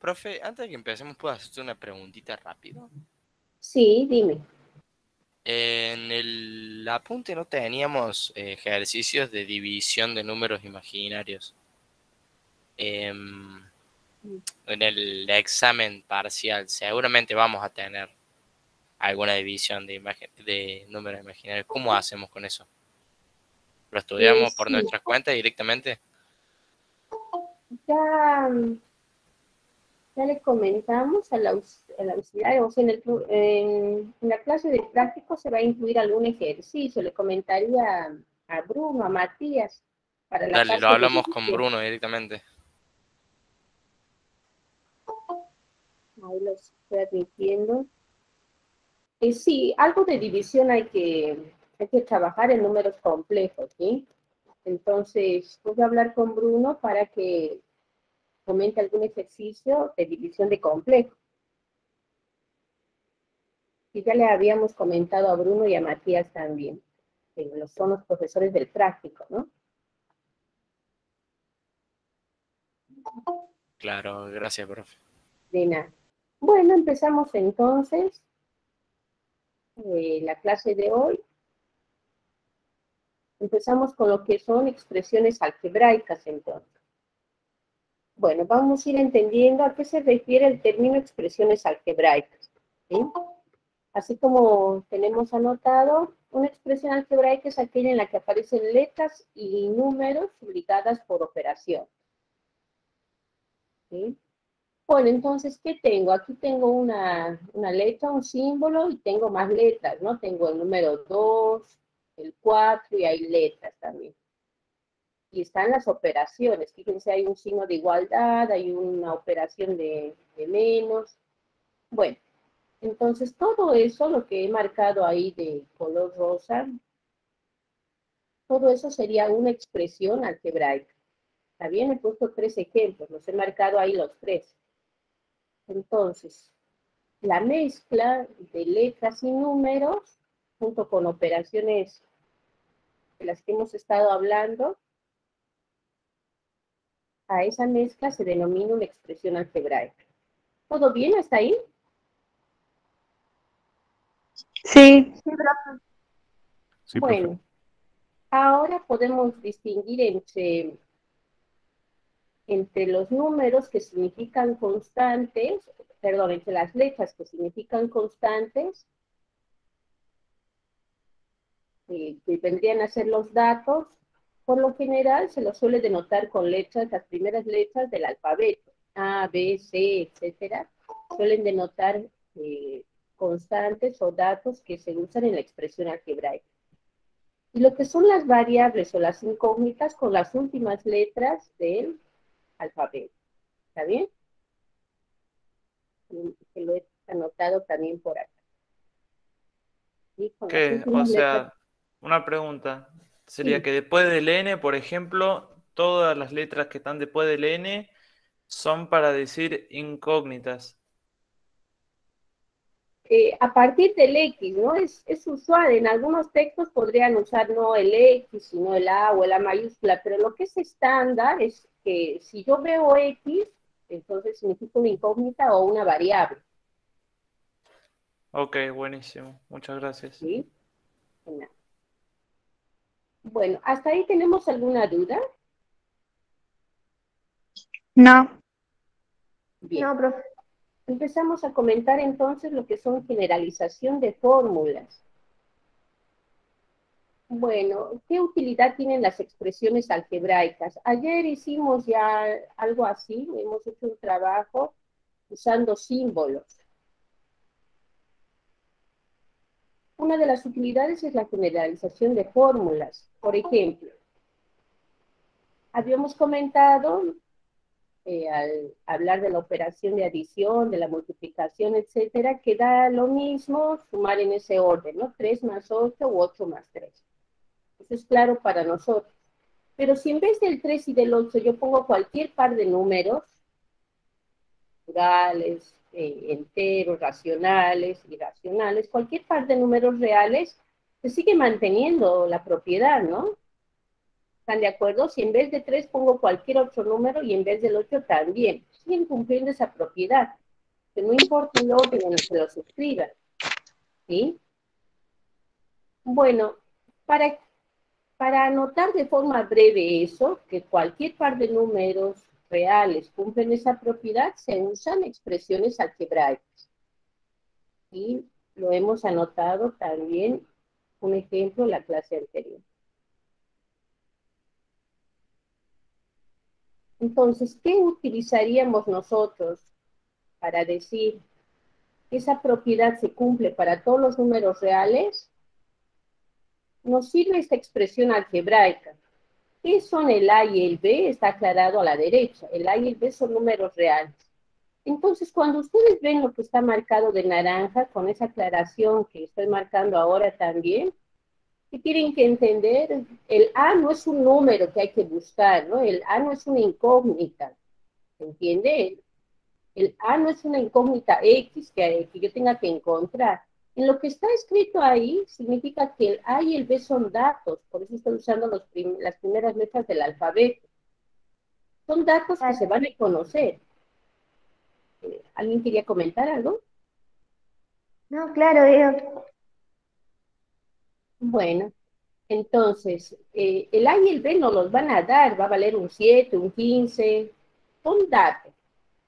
Profe, antes de que empecemos, ¿puedo hacerte una preguntita rápido? Sí, dime. En el apunte no teníamos ejercicios de división de números imaginarios. En el examen parcial seguramente vamos a tener alguna división de números imaginarios. ¿Cómo hacemos con eso? ¿Lo estudiamos por Sí, nuestras cuentas directamente? ya, ya le comentamos a la auxiliar, o sea, en la clase de práctico se va a incluir algún ejercicio, le comentaría a Bruno, a Matías, para la Dale, lo parte de hablamos con división. Bruno directamente. Ahí los estoy admitiendo. Sí, algo de división hay que trabajar en números complejos, ¿sí? Entonces, voy a hablar con Bruno para que comente algún ejercicio de división de complejo. Y ya le habíamos comentado a Bruno y a Matías también, que son los profesores del práctico, ¿no? Claro, gracias, profe. De nada. Bueno, empezamos entonces la clase de hoy. Empezamos con lo que son expresiones algebraicas, entonces. Bueno, vamos a ir entendiendo a qué se refiere el término expresiones algebraicas, ¿sí? Así como tenemos anotado, una expresión algebraica es aquella en la que aparecen letras y números ligadas por operación, ¿sí? Bueno, entonces, ¿qué tengo? Aquí tengo una letra, un símbolo y tengo más letras, ¿no? Tengo el número 2, el 4 y hay letras también. Y están las operaciones. Fíjense, hay un signo de igualdad, hay una operación de menos. Bueno, entonces todo eso, lo que he marcado ahí de color rosa, todo eso sería una expresión algebraica. Está bien, he puesto 3 ejemplos, los he marcado ahí los 3. Entonces, la mezcla de letras y números, junto con operaciones de las que hemos estado hablando, a esa mezcla se denomina una expresión algebraica. ¿Todo bien hasta ahí? Sí, Sí, profe. Bueno, ahora podemos distinguir entre los números que significan constantes, perdón, entre las letras que significan constantes, que vendrían a ser los datos. Por lo general se los suele denotar con letras, las primeras letras del alfabeto, A, B, C, etcétera, suelen denotar constantes o datos que se usan en la expresión algebraica. Y lo que son las variables o las incógnitas con las últimas letras del alfabeto. ¿Está bien? Que lo he anotado también por acá. ¿Sí? Con las que, o últimas letras. sea, una pregunta. Sería Sí. que después del N, por ejemplo, todas las letras que están después del N son para decir incógnitas. A partir del X, ¿no? Es usual, en algunos textos podrían usar no el X, sino el A o el A mayúscula, pero lo que es estándar es que si yo veo X, entonces significa una incógnita o una variable, Ok, buenísimo. Muchas gracias. ¿sí? Bueno, ¿hasta ahí tenemos alguna duda? No. Bien. No, profe. Empezamos a comentar entonces lo que son generalización de fórmulas. Bueno, ¿qué utilidad tienen las expresiones algebraicas? Ayer hicimos ya algo así, hemos hecho un trabajo usando símbolos. Una de las utilidades es la generalización de fórmulas. Por ejemplo, habíamos comentado al hablar de la operación de adición, de la multiplicación, etcétera, que da lo mismo sumar en ese orden, ¿no? 3 más 8 u 8 más 3. Eso es claro para nosotros. Pero si en vez del 3 y del 8 yo pongo cualquier par de números, naturales, enteros, racionales, irracionales, cualquier par de números reales, se sigue manteniendo la propiedad, ¿no? ¿Están de acuerdo? Si en vez de 3 pongo cualquier otro número y en vez del 8 también. Siguen cumpliendo esa propiedad. Que no importa el orden en el que los escriban. ¿Sí? Bueno, para anotar de forma breve eso, que cualquier par de números reales cumplen esa propiedad, se usan expresiones algebraicas. Y lo hemos anotado también, un ejemplo, en la clase anterior. Entonces, ¿qué utilizaríamos nosotros para decir que esa propiedad se cumple para todos los números reales? Nos sirve esta expresión algebraica. ¿Qué son el A y el B? Está aclarado a la derecha. El A y el B son números reales. Entonces, cuando ustedes ven lo que está marcado de naranja, con esa aclaración que estoy marcando ahora también, ¿qué tienen que entender? El A no es un número que hay que buscar, ¿no? El A no es una incógnita, ¿se entiende? El A no es una incógnita X que yo tenga que encontrar. En lo que está escrito ahí, significa que el A y el B son datos, por eso estoy usando las primeras letras del alfabeto. Son datos que se van a conocer. ¿Alguien quería comentar algo? No, claro, digo. Bueno, entonces, el A y el B nos los van a dar, va a valer un 7, un 15, son datos.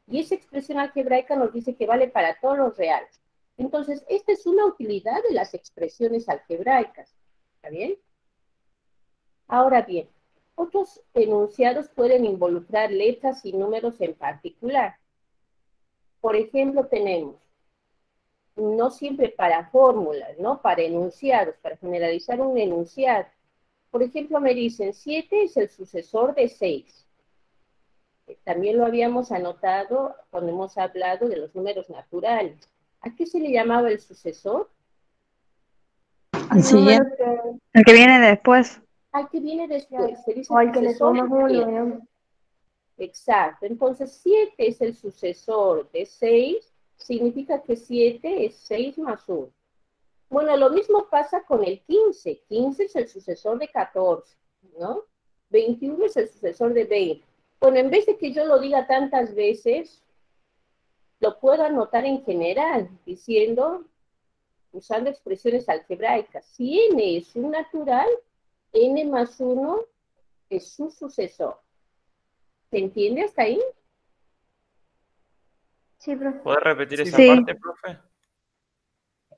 Y esa expresión algebraica nos dice que vale para todos los reales. Entonces, esta es una utilidad de las expresiones algebraicas. ¿Está bien? Ahora bien, otros enunciados pueden involucrar letras y números en particular. Por ejemplo, tenemos, no siempre para fórmulas, ¿no? Para enunciados, para generalizar un enunciado. Por ejemplo, me dicen, 7 es el sucesor de 6. También lo habíamos anotado cuando hemos hablado de los números naturales. ¿A qué se le llamaba el sucesor? El siguiente. El que viene después. Al que viene después. Se dice O al que le sucesor sumas de 7. uno. Exacto. Entonces, 7 es el sucesor de 6. Significa que 7 es 6 más 1. Bueno, lo mismo pasa con el 15. 15 es el sucesor de 14, ¿no? 21 es el sucesor de 20. Bueno, en vez de que yo lo diga tantas veces, lo puedo anotar en general, diciendo, usando expresiones algebraicas. Si n es un natural, n más 1 es su sucesor. ¿Se entiende hasta ahí? Sí, profe. ¿Puedes repetir esa Sí. parte, profe?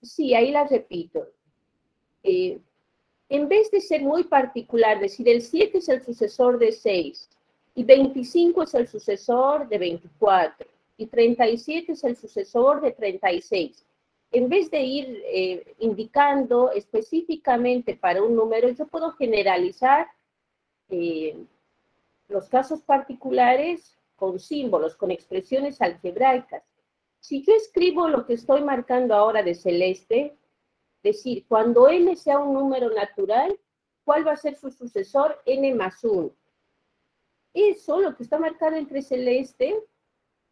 Sí, ahí la repito. En vez de ser muy particular, decir el 7 es el sucesor de 6, y 25 es el sucesor de 24, y 37 es el sucesor de 36. En vez de ir indicando específicamente para un número, yo puedo generalizar los casos particulares con símbolos, con expresiones algebraicas. Si yo escribo lo que estoy marcando ahora de celeste, decir, cuando n sea un número natural, ¿cuál va a ser su sucesor? N más 1. Eso, lo que está marcado entre celeste,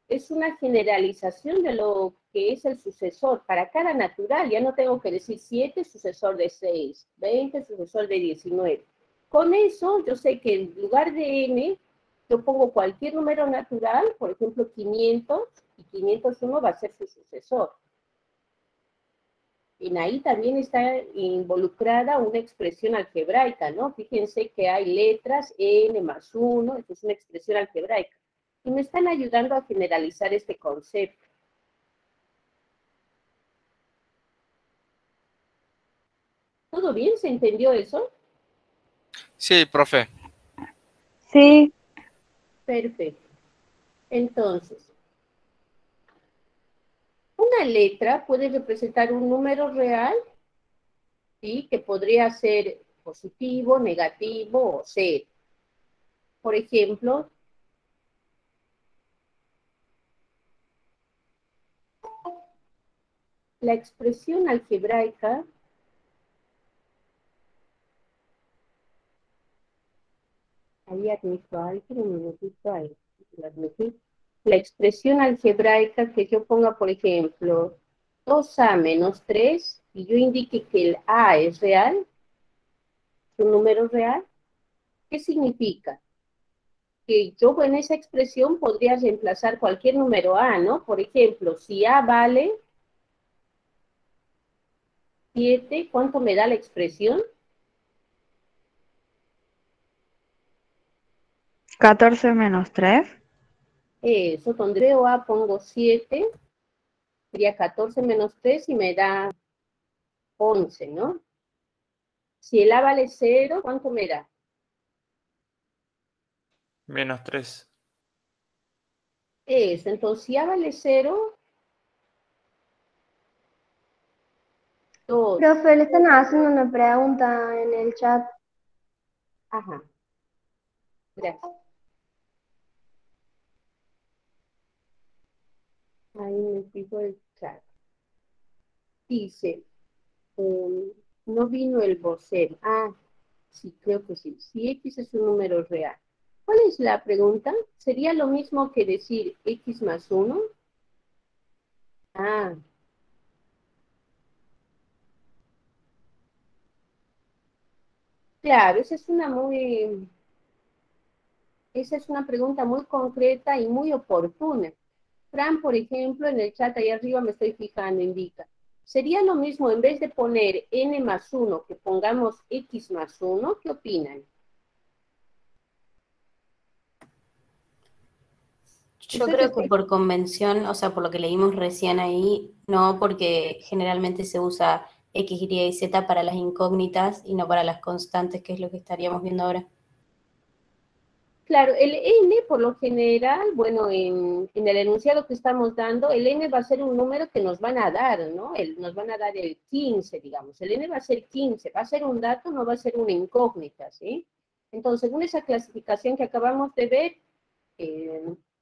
es una generalización de lo que es el sucesor para cada natural. Ya no tengo que decir 7 sucesor de 6, 20 sucesor de 19. Con eso, yo sé que en lugar de n, yo pongo cualquier número natural, por ejemplo 500, y 501 va a ser su sucesor. Y ahí también está involucrada una expresión algebraica, ¿no? Fíjense que hay letras, n más 1, esto es una expresión algebraica. Y me están ayudando a generalizar este concepto. ¿Todo bien? ¿Se entendió eso? Sí, profe. Sí. Perfecto. Entonces, una letra puede representar un número real, ¿sí? Que podría ser positivo, negativo o cero. Por ejemplo, la expresión algebraica ahí admito algo, un minutito ahí. La expresión algebraica que yo ponga, por ejemplo, 2a menos 3, y yo indique que el a es real, es un número real, ¿Qué significa? Que yo en esa expresión podría reemplazar cualquier número A, ¿no? Por ejemplo, si A vale 7, ¿cuánto me da la expresión? 14 menos 3. Eso, donde veo A pongo 7, sería 14 menos 3 y me da 11, ¿no? Si el A vale 0, ¿cuánto me da? Menos 3. Eso, entonces si A vale 0, 2. Profe, le están haciendo una pregunta en el chat. Ajá. Gracias. Ahí me fijo el chat. Dice, no vino el vocero. Ah, sí, creo que sí. Si X es un número real. ¿Cuál es la pregunta? ¿Sería lo mismo que decir X más 1? Ah, claro, esa es una pregunta muy concreta y muy oportuna. Fran, por ejemplo, en el chat ahí arriba me estoy fijando, indica. ¿Sería lo mismo en vez de poner n más 1 que pongamos x más 1? ¿Qué opinan? Yo creo que por convención, o sea, por lo que leímos recién ahí, no, porque generalmente se usa X, Y y Z para las incógnitas y no para las constantes, que es lo que estaríamos viendo ahora. Claro, el n por lo general, bueno, en el enunciado que estamos dando, el n va a ser un número que nos van a dar, ¿no? Nos van a dar el 15, digamos. El n va a ser 15, va a ser un dato, no va a ser una incógnita, ¿sí? Entonces, según esa clasificación que acabamos de ver,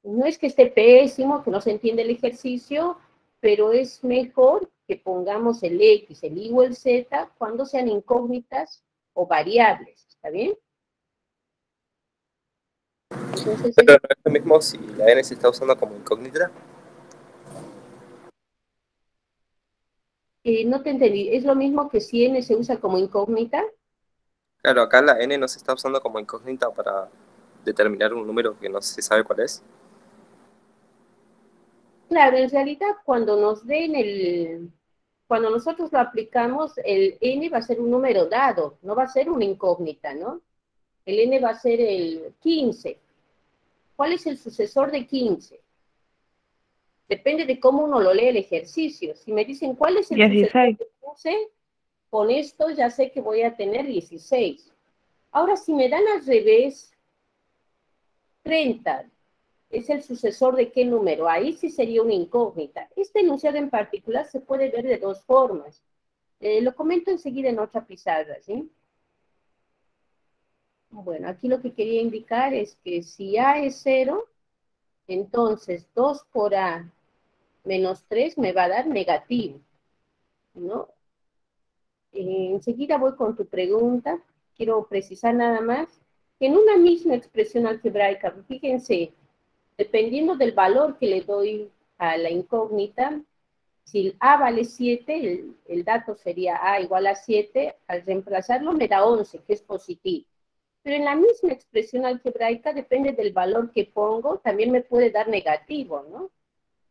no es que esté pésimo, que no se entiende el ejercicio, pero es mejor que pongamos el X, el Y o el Z cuando sean incógnitas o variables, ¿está bien? Entonces, Pero no es lo mismo si la n se está usando como incógnita. no te entendí, ¿es lo mismo que si n se usa como incógnita? Claro, acá la n no se está usando como incógnita para determinar un número que no se sabe cuál es. Claro, en realidad cuando cuando nosotros lo aplicamos, el n va a ser un número dado, no va a ser una incógnita, ¿no? El n va a ser el 15. ¿Cuál es el sucesor de 15? Depende de cómo uno lo lee el ejercicio. Si me dicen cuál es el 16. sucesor de 15, con esto ya sé que voy a tener 16. Ahora, si me dan al revés, 30, ¿es el sucesor de qué número? Ahí sí sería una incógnita. Este enunciado en particular se puede ver de dos formas. Lo comento enseguida en otra pizarra, ¿sí? Bueno, aquí lo que quería indicar es que si A es 0, entonces 2 por A menos 3 me va a dar negativo, ¿no? Enseguida voy con tu pregunta. Quiero precisar nada más que en una misma expresión algebraica, fíjense, dependiendo del valor que le doy a la incógnita, si el A vale 7, el dato sería A igual a 7, al reemplazarlo me da 11, que es positivo. Pero en la misma expresión algebraica, depende del valor que pongo, también me puede dar negativo, ¿no?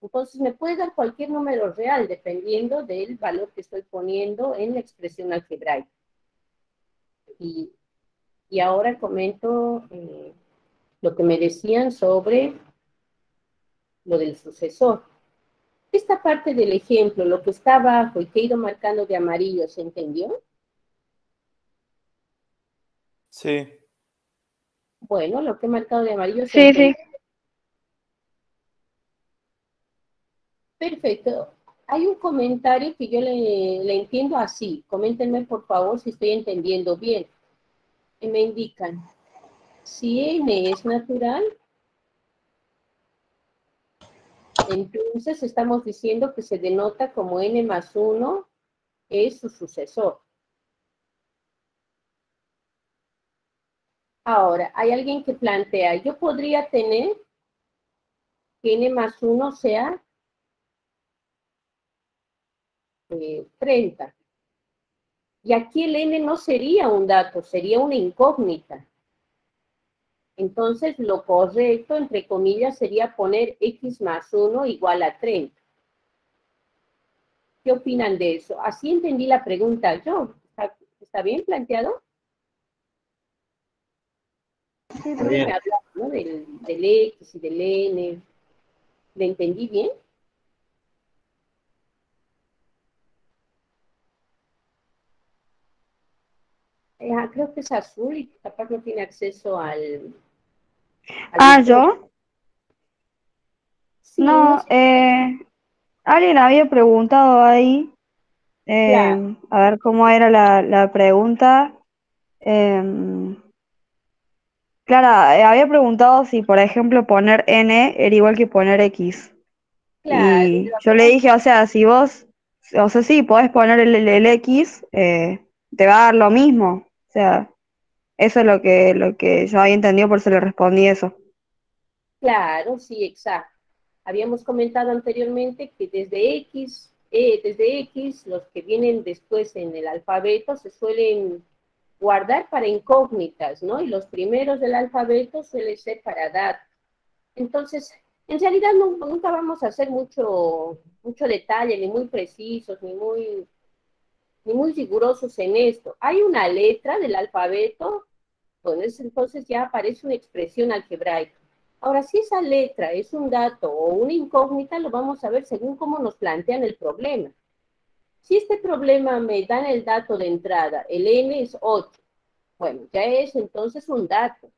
Entonces me puede dar cualquier número real dependiendo del valor que estoy poniendo en la expresión algebraica. Y ahora comento lo que me decían sobre lo del sucesor. Esta parte del ejemplo, lo que está abajo y que he ido marcando de amarillo, ¿se entendió? Sí. Bueno, lo que he marcado de amarillo se Sí, entendió. sí. Perfecto. Hay un comentario que yo le entiendo así. Coméntenme, por favor, si estoy entendiendo bien. Y me indican, si n es natural, entonces estamos diciendo que se denota como n más 1 es su sucesor. Ahora, hay alguien que plantea, yo podría tener que n más 1 sea 30. Y aquí el n no sería un dato, sería una incógnita. Entonces, lo correcto, entre comillas, sería poner x más 1 igual a 30. ¿Qué opinan de eso? Así entendí la pregunta yo. ¿Está bien planteado? Sí, Creo que me hablaba, ¿no? Del X y del N. ¿Le entendí bien? Creo que es azul y capaz no tiene acceso al ¿Yo? Sí, no No, sé. alguien había preguntado ahí, Claro, a ver cómo era la pregunta. Em, Clara, había preguntado si, por ejemplo, poner N era igual que poner X. claro, Y lo yo le habíamos. dije, o sea, si vos, o sea, sí, podés poner el X, te va a dar lo mismo. O sea, eso es lo que yo había entendido, por eso le respondí eso. Claro, sí, exacto. Habíamos comentado anteriormente que desde X, los que vienen después en el alfabeto se suelen guardar para incógnitas, ¿no? Y los primeros del alfabeto suelen ser para datos. Entonces, en realidad nunca vamos a hacer mucho detalle, ni muy precisos, ni muy rigurosos en esto. Hay una letra del alfabeto, entonces ya aparece una expresión algebraica. Ahora, si esa letra es un dato o una incógnita, lo vamos a ver según cómo nos plantean el problema. Si este problema me dan el dato de entrada, el n es 8, bueno, ya es entonces un dato.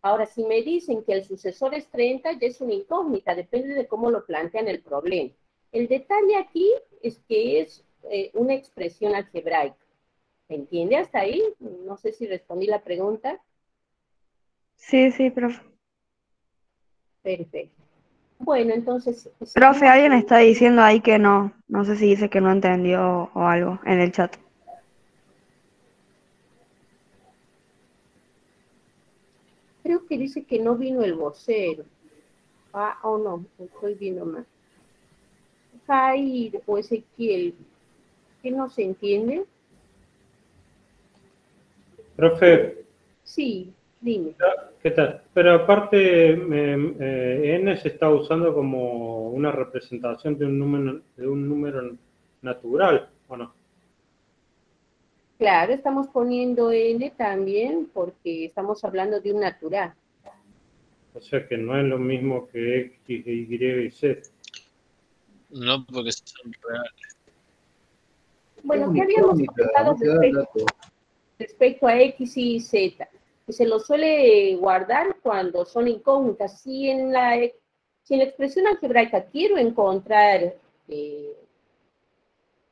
Ahora, si me dicen que el sucesor es 30, ya es una incógnita, depende de cómo lo plantean el problema. El detalle aquí es que es una expresión algebraica. ¿Se entiende hasta ahí? No sé si respondí la pregunta. Sí, sí, profe. Perfecto. Bueno, entonces, Profe, seguimos. alguien está diciendo ahí que no. No sé si dice que no entendió o algo en el chat. Creo que dice que no vino el vocero. O no, estoy viendo mal. Jair o Ezequiel, ¿qué no se entiende? Profe, Sí, dime. ¿qué tal? Pero aparte, n se está usando como una representación de un número natural, ¿o no? Claro, estamos poniendo n también porque estamos hablando de un natural. O sea que no es lo mismo que X, Y y Z. No, porque son reales. Bueno, ¿qué habíamos comentado respecto a X y Z? Que se lo suele guardar cuando son incógnitas. Si en la expresión algebraica quiero encontrar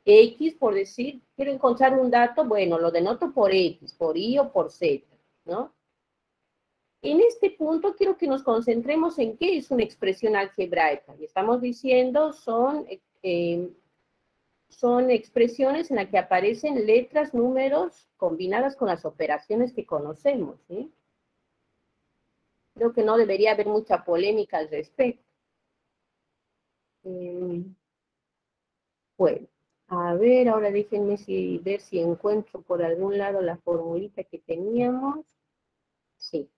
X, por decir, quiero encontrar un dato, bueno, lo denoto por X, por Y o por Z, ¿no? En este punto quiero que nos concentremos en qué es una expresión algebraica. Y estamos diciendo son expresiones en las que aparecen letras, números combinadas con las operaciones que conocemos, ¿sí? Creo que no debería haber mucha polémica al respecto. Bueno, a ver, ahora déjenme ver si encuentro por algún lado la formulita que teníamos. Sí.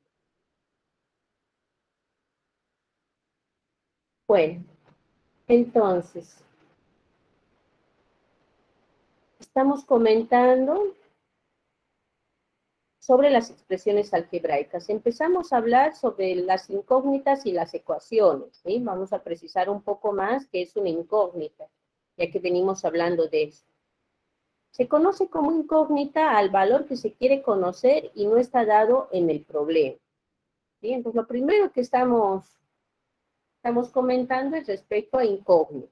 Bueno, entonces, estamos comentando sobre las expresiones algebraicas. Empezamos a hablar sobre las incógnitas y las ecuaciones, ¿sí? Vamos a precisar un poco más qué es una incógnita, ya que venimos hablando de eso. Se conoce como incógnita al valor que se quiere conocer y no está dado en el problema, ¿sí? Entonces, lo primero que estamos comentando es respecto a incógnita.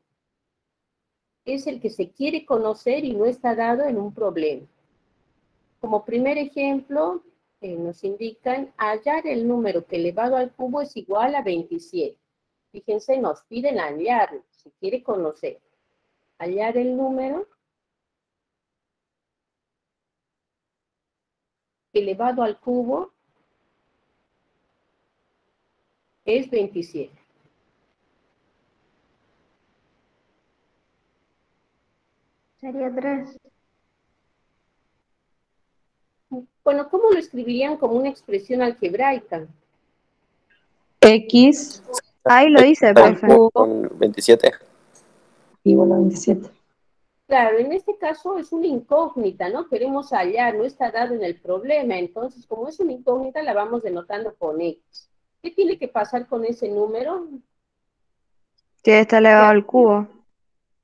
Es el que se quiere conocer y no está dado en un problema. Como primer ejemplo, nos indican hallar el número que elevado al cubo es igual a 27. Fíjense, nos piden hallarlo, si quiere conocer. Hallar el número elevado al cubo es 27. Sería 3. Bueno, ¿cómo lo escribirían como una expresión algebraica? X Ahí lo dice, al profe. cubo Con 27. igual a 27. Claro, en este caso es una incógnita, ¿no? Queremos hallar, no está dado en el problema. Entonces, como es una incógnita, la vamos denotando con X. ¿Qué tiene que pasar con ese número? Que está elevado al cubo.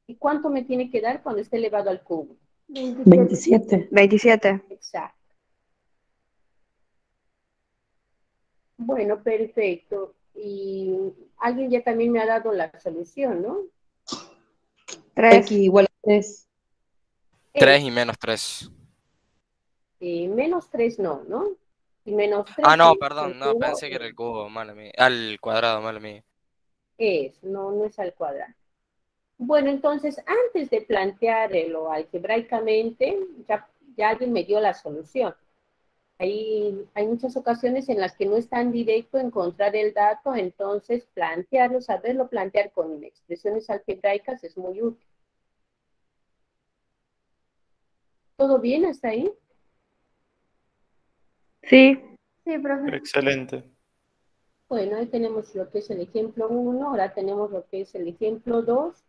¿Y cuánto me tiene que dar cuando esté elevado al cubo? 27. 27. Exacto. Bueno, perfecto. Y alguien ya también me ha dado la solución, ¿no? 3. X igual a 3. 3 y menos 3. Menos 3 no, ¿no? Y menos 3 Ah, no, es perdón, el no, cubo, pensé que era el cubo, mala mía. Al cuadrado, mala mía. no es al cuadrado. Bueno, entonces, antes de plantearlo algebraicamente, ya alguien me dio la solución. Hay muchas ocasiones en las que no es tan directo encontrar el dato, entonces plantearlo, saberlo plantear con expresiones algebraicas es muy útil. ¿Todo bien hasta ahí? Sí. Sí, profe. Excelente. Bueno, ahí tenemos lo que es el ejemplo 1, ahora tenemos lo que es el ejemplo 2.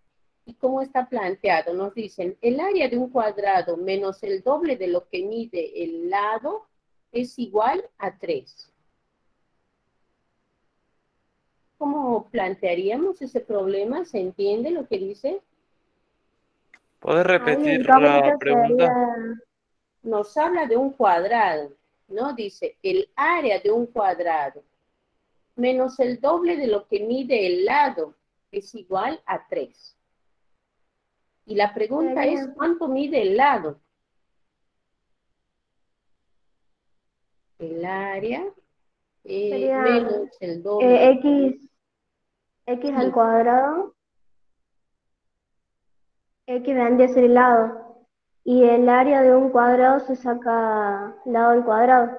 ¿Y cómo está planteado? Nos dicen, el área de un cuadrado menos el doble de lo que mide el lado es igual a 3. ¿Cómo plantearíamos ese problema? ¿Se entiende lo que dice? ¿Podés Ahí la repetir la incógnita pregunta? sería, Nos habla de un cuadrado, ¿no? Dice, el área de un cuadrado menos el doble de lo que mide el lado es igual a 3. Y la pregunta es, sería, ¿cuánto mide el lado? El área sería menos el doble. X al Sí. cuadrado, X vendría a ser el lado, y el área de un cuadrado se saca lado al cuadrado,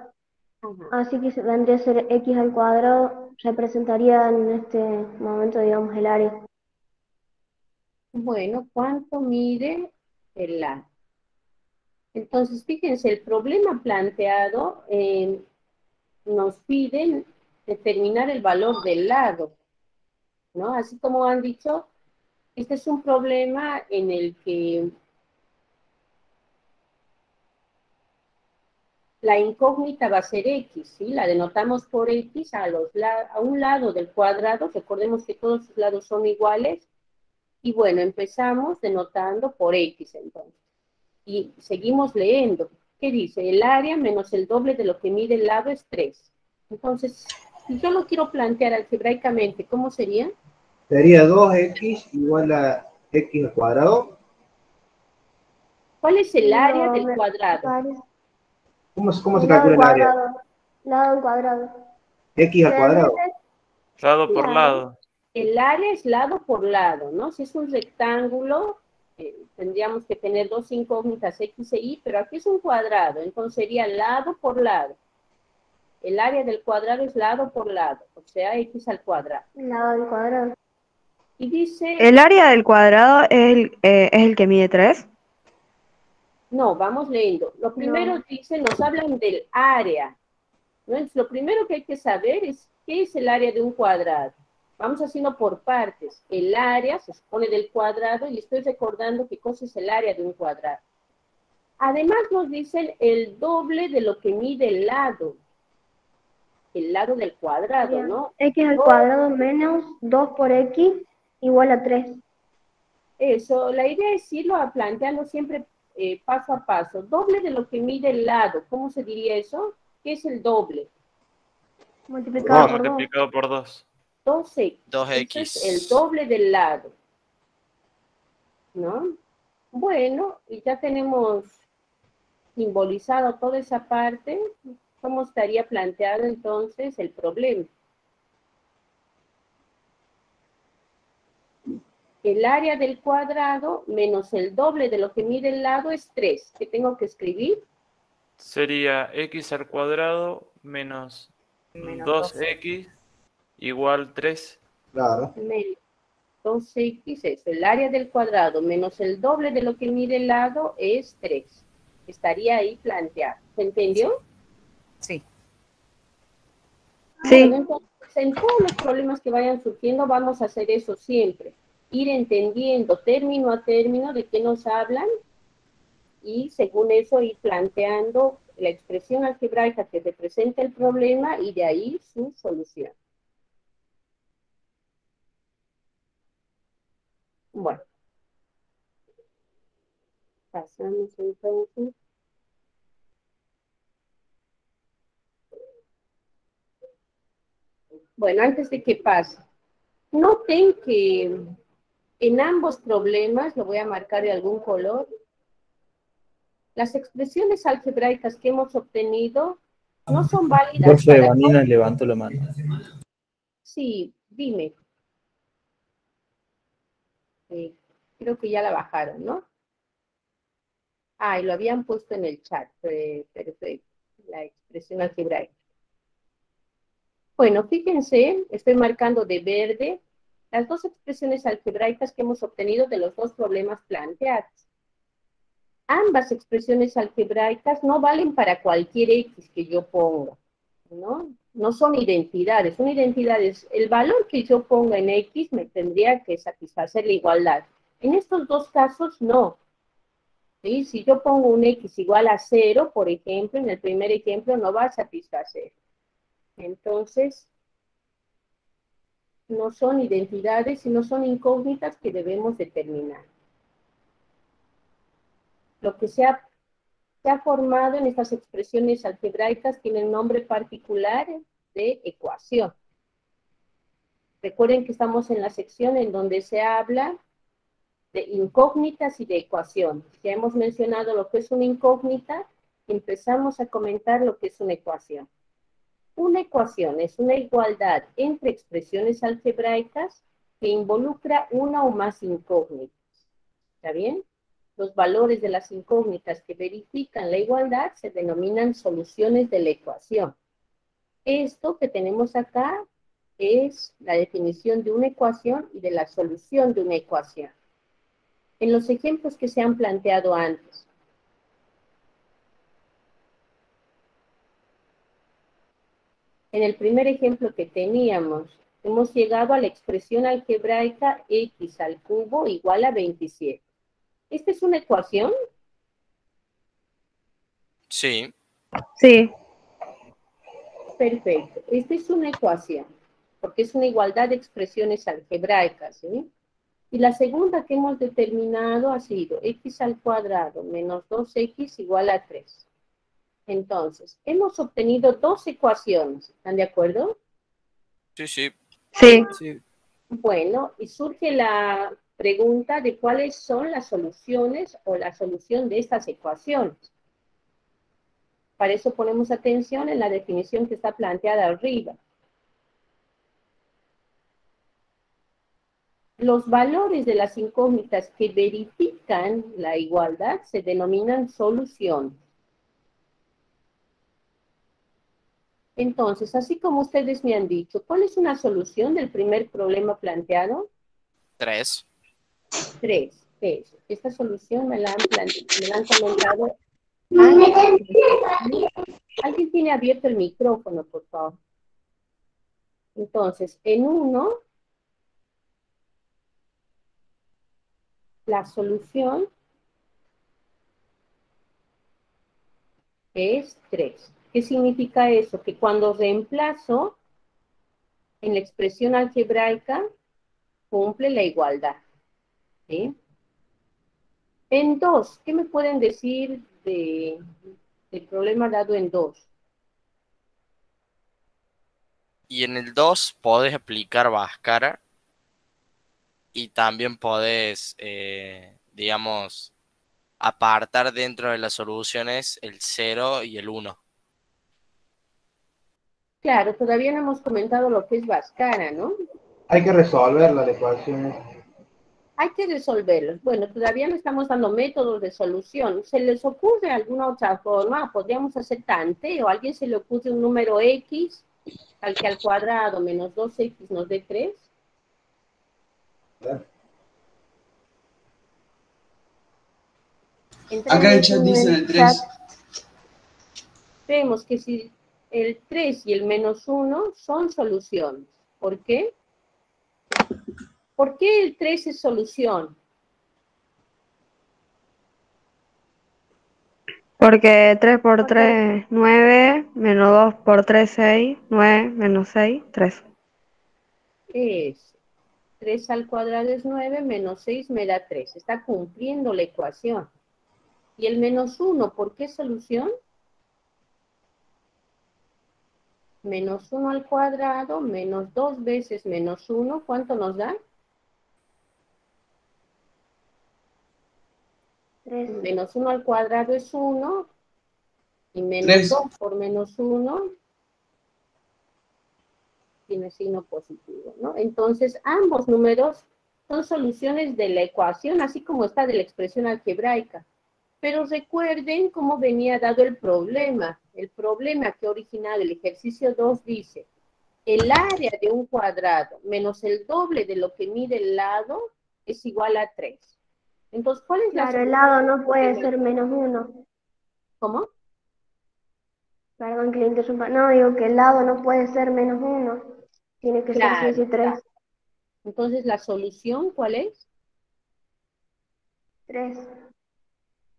Ajá. así que vendría a ser X al cuadrado, representaría en este momento, digamos, el área. Bueno, ¿cuánto mide el lado? Entonces, fíjense, el problema planteado nos piden determinar el valor del lado, ¿no? Así como han dicho, este es un problema en el que la incógnita va a ser X, ¿sí? La denotamos por X a un lado del cuadrado, recordemos que todos sus lados son iguales, y bueno, empezamos denotando por X entonces. Y seguimos leyendo. ¿Qué dice? El área menos el doble de lo que mide el lado es 3. Entonces, si yo lo quiero plantear algebraicamente, ¿cómo sería? Sería 2x igual a x al cuadrado. ¿Cuál es el área No, del cuadrado? parece, ¿Cómo se el lado calcula al el área? cuadrado, lado al cuadrado. X al cuadrado. Realmente, Lado por claro, lado. El área es lado por lado, ¿no? Si es un rectángulo, tendríamos que tener dos incógnitas X e Y, pero aquí es un cuadrado, entonces sería lado por lado. El área del cuadrado es lado por lado, o sea, X al cuadrado. lado al cuadrado. Y dice, ¿El área del cuadrado es el que mide 3? no, vamos leyendo. Lo primero No, dice, nos hablan del área, ¿no? Entonces, lo primero que hay que saber es qué es el área de un cuadrado. Vamos haciendo por partes. El área se supone del cuadrado y estoy recordando qué cosa es el área de un cuadrado. Además nos dicen el doble de lo que mide el lado del cuadrado, sería ¿no? X al cuadrado menos 2 por X igual a 3. Eso, la idea es irlo a plantearlo siempre paso a paso. Doble de lo que mide el lado, ¿cómo se diría eso? ¿Qué es el doble? Multiplicado por 2. Multiplicado por 2. 2x. 2x. Eso es el doble del lado, ¿no? Bueno, y ya tenemos simbolizado toda esa parte. ¿Cómo estaría planteado entonces el problema? El área del cuadrado menos el doble de lo que mide el lado es 3. ¿Qué tengo que escribir? Sería x al cuadrado menos 2x igual 3. Claro. Menos 2x es el área del cuadrado menos el doble de lo que mide el lado es 3. Estaría ahí planteado. ¿Se entendió? Sí. Bueno, entonces En todos los problemas que vayan surgiendo vamos a hacer eso siempre. Ir entendiendo término a término de qué nos hablan y según eso ir planteando la expresión algebraica que representa el problema y de ahí su solución. Bueno. Pasamos entonces. Bueno, antes de que pase, noten que en ambos problemas, lo voy a marcar de algún color, las expresiones algebraicas que hemos obtenido no son válidas. Profe, Vanina levantó la mano. Sí, dime. Creo que ya la bajaron, ¿no? Ah, y lo habían puesto en el chat. Perfecto. La expresión algebraica. Bueno, fíjense, estoy marcando de verde las dos expresiones algebraicas que hemos obtenido de los dos problemas planteados. Ambas expresiones algebraicas no valen para cualquier X que yo ponga, ¿no? No son identidades. Una identidad es el valor que yo ponga en X me tendría que satisfacer la igualdad. En estos dos casos, no. ¿Sí? Si yo pongo un X igual a 0, por ejemplo, en el primer ejemplo no va a satisfacer. Entonces, no son identidades, sino son incógnitas que debemos determinar. Lo que se ha formado en estas expresiones algebraicas tiene el nombre particular de ecuación. Recuerden que estamos en la sección en donde se habla de incógnitas y de ecuación. Ya hemos mencionado lo que es una incógnita, empezamos a comentar lo que es una ecuación. Una ecuación es una igualdad entre expresiones algebraicas que involucra una o más incógnitas. ¿Está bien? Los valores de las incógnitas que verifican la igualdad se denominan soluciones de la ecuación. Esto que tenemos acá es la definición de una ecuación y de la solución de una ecuación. En los ejemplos que se han planteado antes. En el primer ejemplo que teníamos, hemos llegado a la expresión algebraica x al cubo igual a 27. ¿Esta es una ecuación? Sí. Sí. Perfecto. Esta es una ecuación, porque es una igualdad de expresiones algebraicas, ¿sí? Y la segunda que hemos determinado ha sido x al cuadrado menos 2x igual a 3. Entonces, hemos obtenido dos ecuaciones, ¿están de acuerdo? Sí, sí. Sí. Sí. Bueno, y surge la pregunta de cuáles son las soluciones o la solución de estas ecuaciones. Para eso ponemos atención en la definición que está planteada arriba. Los valores de las incógnitas que verifican la igualdad se denominan soluciones. Entonces, así como ustedes me han dicho, ¿cuál es una solución del primer problema planteado? 3. 3. Esta solución me la han comentado. Alguien tiene abierto el micrófono, por favor. Entonces, en 1, la solución es 3. ¿Qué significa eso? Que cuando reemplazo en la expresión algebraica, cumple la igualdad. ¿Sí? En 2, ¿qué me pueden decir del problema dado en 2? Y en el 2 podés aplicar Bhaskara y también podés, digamos, apartar dentro de las soluciones el 0 y el 1. Claro, todavía no hemos comentado lo que es Bhaskara, ¿no? Hay que resolver la ecuación. Hay que resolverlos. Bueno, todavía no estamos dando métodos de solución. ¿Se les ocurre alguna otra forma? ¿Podríamos hacer tanteo? ¿A alguien se le ocurre un número X al que al cuadrado menos 2X nos dé 3? Acá el chat dice el 3. Vemos que si el 3 y el menos 1 son soluciones. ¿Por qué? ¿Por qué el 3 es solución? Porque 3 por 3, 9, menos 2 por 3, 6, 9, menos 6, 3. Es 3 al cuadrado es 9, menos 6 me da 3. Está cumpliendo la ecuación. Y el menos 1, ¿por qué solución? Menos 1 al cuadrado, menos 2 veces menos 1, ¿cuánto nos da? 3. Menos 1 al cuadrado es 1, y menos 3. 2 por menos 1 tiene signo positivo, ¿no? Entonces, ambos números son soluciones de la ecuación, así como está de la expresión algebraica. Pero recuerden cómo venía dado el problema. El problema que originaba el ejercicio 2 dice, el área de un cuadrado menos el doble de lo que mide el lado es igual a 3. Entonces, ¿cuál es la Claro, el solución? lado no puede ser menos 1. ¿Cómo? Perdón que le interrumpa. No, digo que el lado no puede ser menos 1. Tiene que ser sí o sí 3. Entonces, ¿la solución cuál es? 3.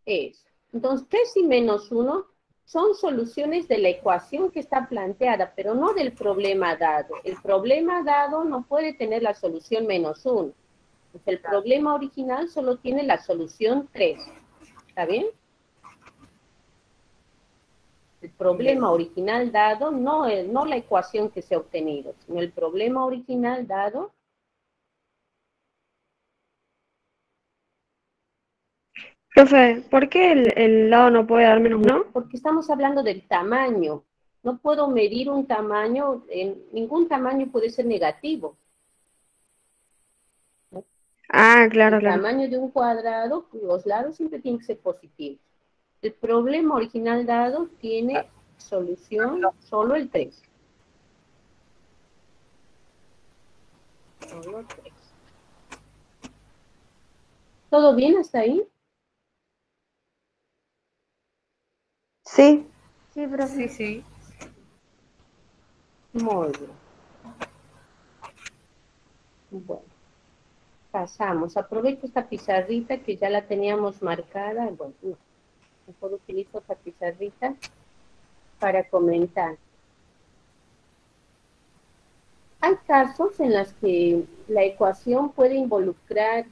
Es. Entonces, 3 y menos 1 son soluciones de la ecuación que está planteada, pero no del problema dado. El problema dado no puede tener la solución menos 1. El problema original solo tiene la solución 3. ¿Está bien? El problema original dado no la ecuación que se ha obtenido, sino el problema original dado. Profe, ¿por qué el lado no puede dar menos 1? Porque estamos hablando del tamaño. No puedo medir un tamaño, ningún tamaño puede ser negativo. Ah, claro, El claro. tamaño de un cuadrado, los lados siempre tienen que ser positivos. El problema original dado tiene solución solo el 3. Solo 3. ¿Todo bien hasta ahí? Sí. Sí, profe. Sí. Muy bien. Bueno, pasamos. Aprovecho esta pizarrita que ya la teníamos marcada. Bueno, no, mejor utilizo esta pizarrita para comentar. Hay casos en los que la ecuación puede involucrar,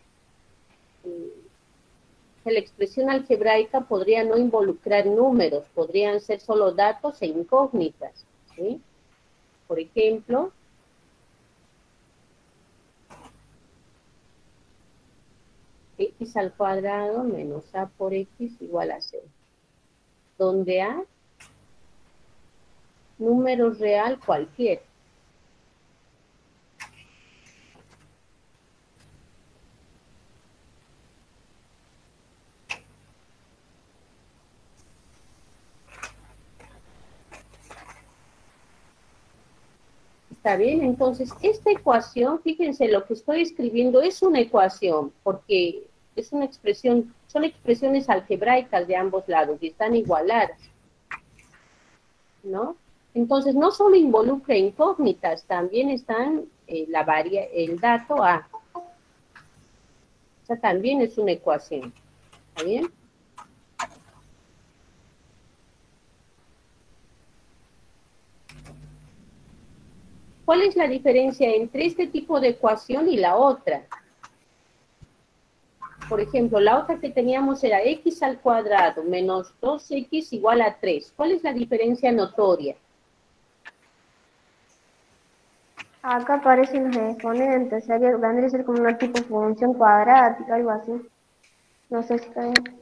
la expresión algebraica podría no involucrar números, podrían ser solo datos e incógnitas, ¿sí? Por ejemplo, x al cuadrado menos a por x igual a 0. Donde a, número real cualquiera. ¿Está bien? Entonces, esta ecuación, fíjense, lo que estoy escribiendo es una ecuación, porque es una expresión, son expresiones algebraicas de ambos lados y están igualadas, ¿no? Entonces, no solo involucra incógnitas, también están el dato A. O sea, también es una ecuación. ¿Está bien? ¿Cuál es la diferencia entre este tipo de ecuación y la otra? Por ejemplo, la otra que teníamos era x al cuadrado menos 2x igual a 3. ¿Cuál es la diferencia notoria? Acá aparecen los exponentes, vendría a ser como una tipo función cuadrática, algo así. No sé si está bien.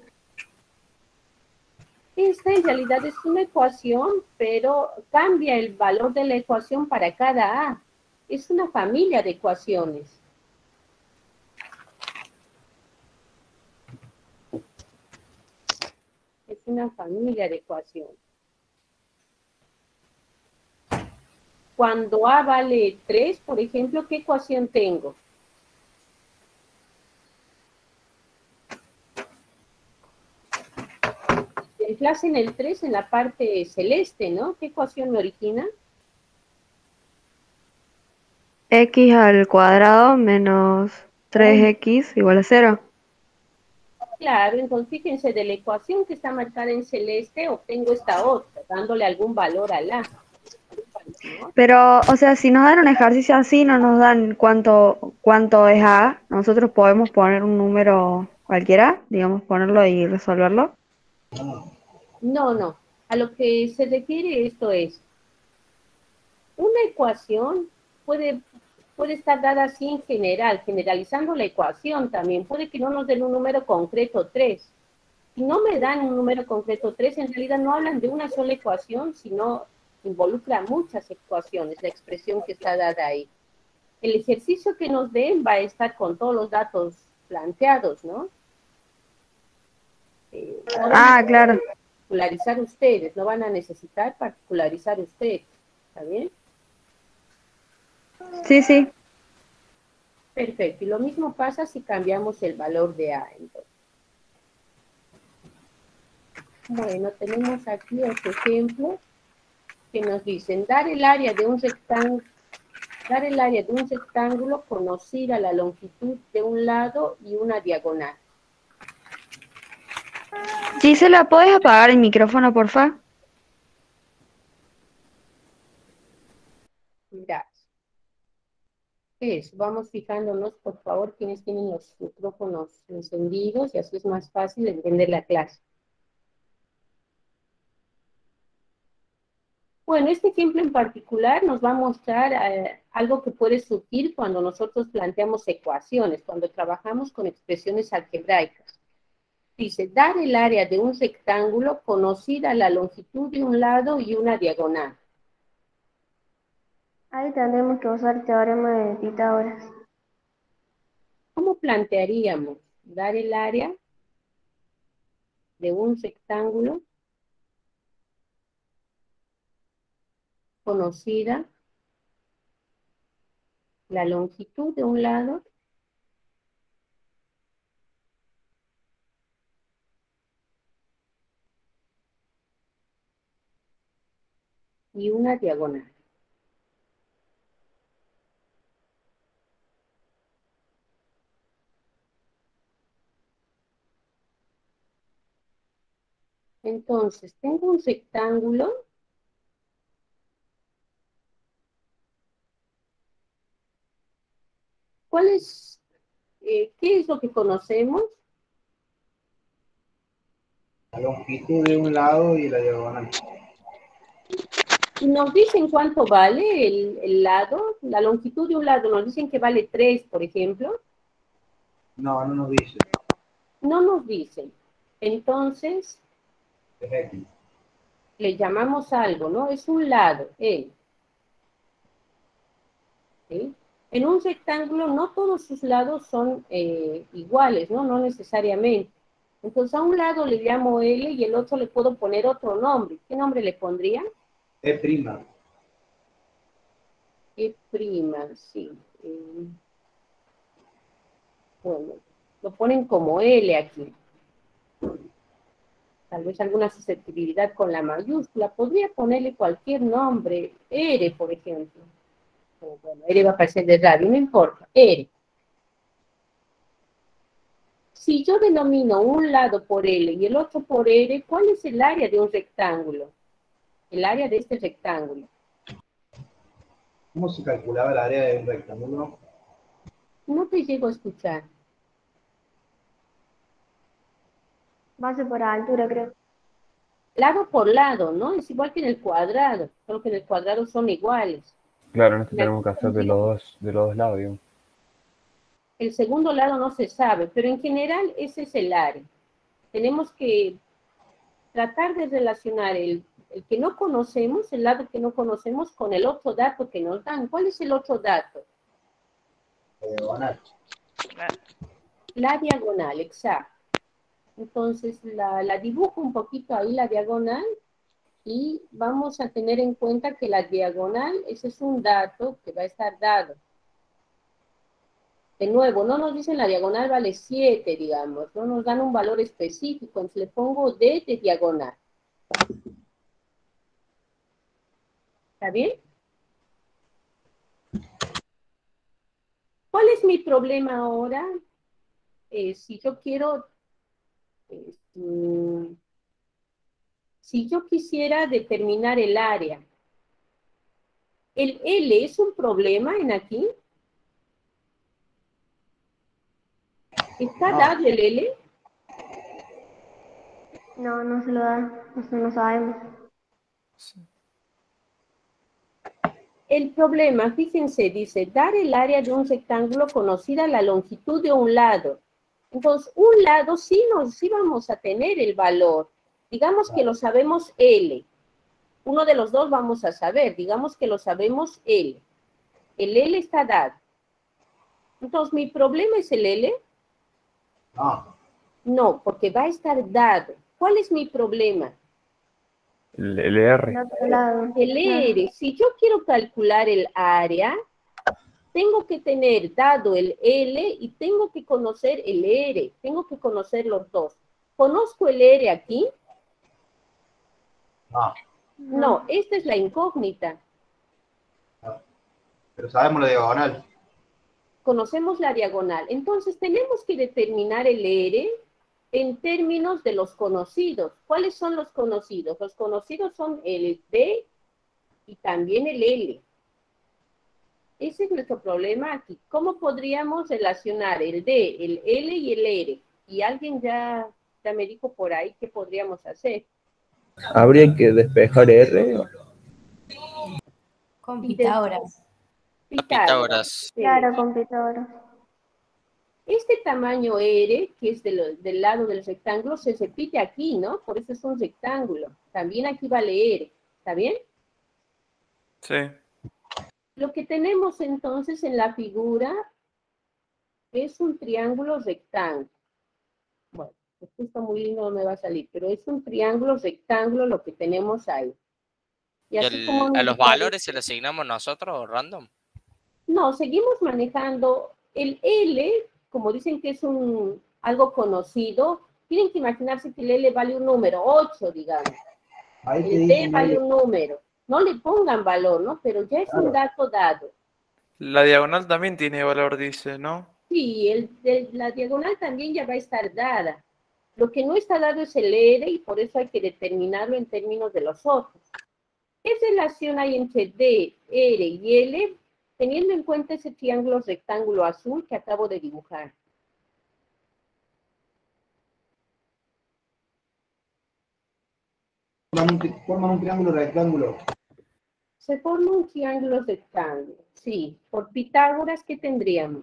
Esta en realidad es una ecuación, pero cambia el valor de la ecuación para cada A. Es una familia de ecuaciones. Es una familia de ecuaciones. Cuando A vale 3, por ejemplo, ¿qué ecuación tengo? reemplacen el 3 en la parte celeste, ¿no? ¿Qué ecuación me origina? X al cuadrado menos 3x igual a 0. Claro, entonces fíjense, de la ecuación que está marcada en celeste, obtengo esta otra, dándole algún valor a la. ¿no? Pero, o sea, si nos dan un ejercicio así, no nos dan cuánto es A, nosotros podemos poner un número cualquiera, digamos, ponerlo y resolverlo. No, no. A lo que se refiere esto es, una ecuación puede estar dada así en general, generalizando la ecuación también. Puede que no nos den un número concreto 3. Si no me dan un número concreto 3, en realidad no hablan de una sola ecuación, sino involucra muchas ecuaciones, la expresión que está dada ahí. El ejercicio que nos den va a estar con todos los datos planteados, ¿no? Claro. Particularizar ustedes, no van a necesitar particularizar ustedes, ¿está bien? Sí, sí. Perfecto, y lo mismo pasa si cambiamos el valor de A, entonces. Bueno, tenemos aquí otro ejemplo que nos dicen, dar el área de un rectángulo conocida la longitud de un lado y una diagonal. Gisela, ¿podés apagar el micrófono, porfa? Gracias. Eso, vamos fijándonos, por favor, quienes tienen los micrófonos encendidos y así es más fácil entender la clase. Bueno, este ejemplo en particular nos va a mostrar algo que puede surgir cuando nosotros planteamos ecuaciones, cuando trabajamos con expresiones algebraicas. Dice, dar el área de un rectángulo conocida la longitud de un lado y una diagonal. Ahí tendremos que usar teorema de Pitágoras. ¿Cómo plantearíamos dar el área de un rectángulo conocida la longitud de un lado y una diagonal? Entonces, tengo un rectángulo ¿cuál es, qué es lo que conocemos? La longitud de un lado y la diagonal. Y nos dicen cuánto vale el lado, la longitud de un lado, nos dicen que vale 3, por ejemplo. No, no nos dice. No nos dicen. Entonces, Es X. le llamamos algo, ¿no? Es un lado, ¿sí? En un rectángulo no todos sus lados son iguales, ¿no? No necesariamente. Entonces a un lado le llamo L y el otro le puedo poner otro nombre. ¿Qué nombre le pondría? E'. E', sí. Bueno, lo ponen como L aquí. Tal vez alguna susceptibilidad con la mayúscula. Podría ponerle cualquier nombre. R, por ejemplo. Bueno, R va a aparecer de radio, no importa. R. Si yo denomino un lado por L y el otro por R, ¿cuál es el área de un rectángulo? El área de este rectángulo. ¿Cómo se calculaba el área de un rectángulo? No te llego a escuchar. Base por altura, creo. Lado por lado, ¿no? Es igual que en el cuadrado. Solo que en el cuadrado son iguales. Claro, en este tenemos que hacer de los dos lados, digamos. El segundo lado no se sabe, pero en general ese es el área. Tenemos que tratar de relacionar el que no conocemos, el lado que no conocemos, con el otro dato que nos dan. ¿Cuál es el otro dato? La diagonal. La diagonal, exacto. Entonces la dibujo un poquito ahí, la diagonal, y vamos a tener en cuenta que la diagonal, ese es un dato que va a estar dado. De nuevo, no nos dicen la diagonal vale 7, digamos, no nos dan un valor específico, entonces le pongo D de diagonal. ¿Está bien? ¿Cuál es mi problema ahora? Si yo quiero, si yo quisiera determinar el área, ¿el L es un problema en aquí? ¿Está dado el L? No, no se lo da, eso no sabemos. El problema, fíjense, dice, dar el área de un rectángulo conocida la longitud de un lado. Entonces, un lado sí vamos a tener el valor. Digamos que lo sabemos L. Uno de los dos vamos a saber, digamos que lo sabemos L. El L está dado. Entonces, ¿mi problema es el L? No, porque va a estar dado. ¿Cuál es mi problema? El R. El R. Si yo quiero calcular el área, tengo que tener dado el L y tengo que conocer el R. Tengo que conocer los dos. ¿Conozco el R aquí? No, esta es la incógnita. Pero sabemos la diagonal. Conocemos la diagonal. Entonces, tenemos que determinar el R en términos de los conocidos. ¿Cuáles son los conocidos? Los conocidos son el D y también el L. Ese es nuestro problema aquí. ¿Cómo podríamos relacionar el D, el L y el R? Y alguien ya me dijo por ahí qué podríamos hacer. Habría que despejar R. Con Pitágoras. Pitágoras. Claro, con Pitágoras. Este tamaño R, que es del lado del rectángulo, se repite aquí, ¿no? Por eso es un rectángulo. También aquí vale R. ¿Está bien? Sí. Lo que tenemos entonces en la figura es un triángulo rectángulo. Bueno, esto está muy lindo, no me va a salir, pero es un triángulo rectángulo lo que tenemos ahí. Y así como ¿A los valores se los asignamos nosotros random? No, seguimos manejando el L, como dicen que es algo conocido, tienen que imaginarse que el L vale un número, 8, digamos. El D vale un número. No le pongan valor, ¿no? Pero ya es un dato dado. La diagonal también tiene valor, dice, ¿no? Sí, la diagonal también ya va a estar dada. Lo que no está dado es el R y por eso hay que determinarlo en términos de los otros. ¿Qué relación hay entre D, R y L? Teniendo en cuenta ese triángulo rectángulo azul que acabo de dibujar. Forman un triángulo rectángulo. Se forma un triángulo rectángulo. Sí, por Pitágoras, ¿qué tendríamos?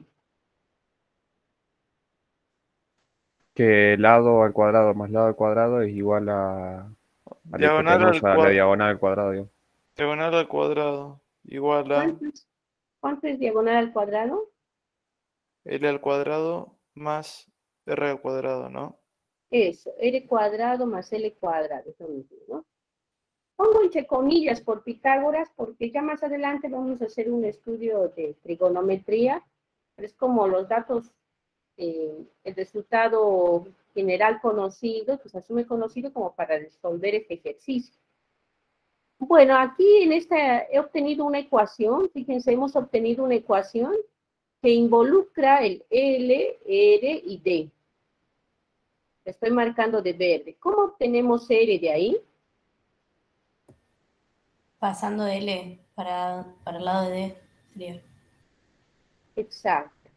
Que lado al cuadrado más lado al cuadrado es igual a la Diagonal al hipotenusa, la diagonal al cuadrado, digamos. Diagonal al cuadrado. Igual a ¿Cuánto es diagonal al cuadrado? L al cuadrado más R al cuadrado, ¿no? Eso, R cuadrado más L cuadrado, es lo mismo, ¿no? Pongo entre comillas por Pitágoras porque ya más adelante vamos a hacer un estudio de trigonometría, pero es como los datos, el resultado general conocido, pues asume conocido como para resolver este ejercicio. Bueno, aquí en esta he obtenido una ecuación, fíjense, hemos obtenido una ecuación que involucra el L, R y D. Estoy marcando de verde. ¿Cómo obtenemos R de ahí? Pasando de L para el lado de D. Sería. Exacto.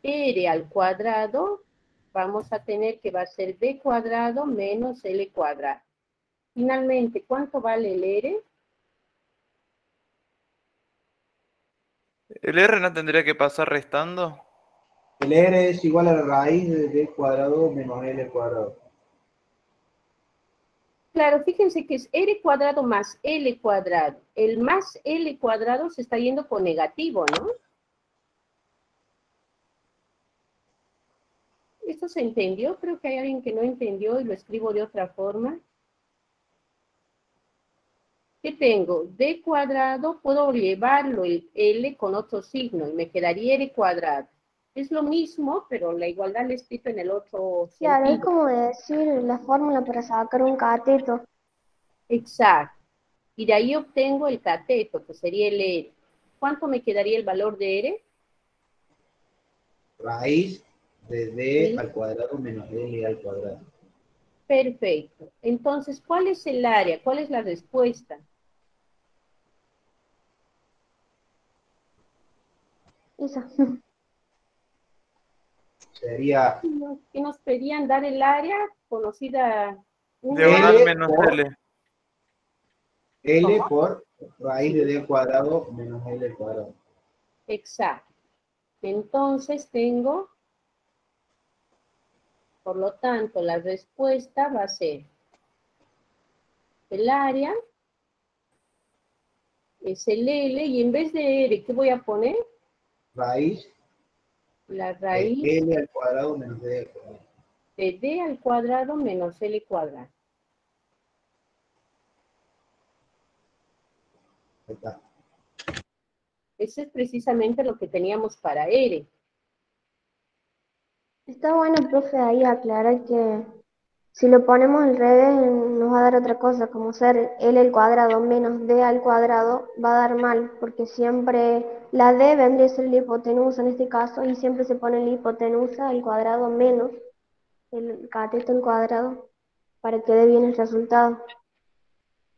R al cuadrado, vamos a tener que va a ser D cuadrado menos L cuadrado. Finalmente, ¿cuánto vale el R? ¿El R no tendría que pasar restando? El R es igual a la raíz de D cuadrado menos L cuadrado. Claro, fíjense que es R cuadrado más L cuadrado. El más L cuadrado se está yendo con negativo, ¿no? ¿Esto se entendió? Creo que hay alguien que no entendió y lo escribo de otra forma. ¿Qué tengo? D cuadrado, puedo llevarlo el L con otro signo y me quedaría R cuadrado. Es lo mismo, pero la igualdad la he escrito en el otro Claro, es sentido. como decir la fórmula para sacar un cateto. Exacto. Y de ahí obtengo el cateto, que sería el R. ¿Cuánto me quedaría el valor de R? Raíz de D Sí. al cuadrado menos L al cuadrado. Perfecto. Entonces, ¿cuál es el área? ¿Cuál es la respuesta? Esa. Sería ¿Qué nos pedían dar el área conocida? Diagonal L menos por, L. L ¿Cómo? por raíz Sí. de D al cuadrado menos L al cuadrado. Exacto. Entonces tengo, por lo tanto, la respuesta va a ser el área es el L y en vez de R, ¿qué voy a poner? Raíz La de raíz L al cuadrado menos D al cuadrado. de D al cuadrado menos L cuadrado. Ahí está. Eso es precisamente lo que teníamos para R. Está bueno, profe, ahí aclarar que si lo ponemos al revés nos va a dar otra cosa, como ser L al cuadrado menos D al cuadrado, va a dar mal, porque siempre la D vendría a ser la hipotenusa en este caso, y siempre se pone la hipotenusa al cuadrado menos el cateto al cuadrado, para que dé bien el resultado.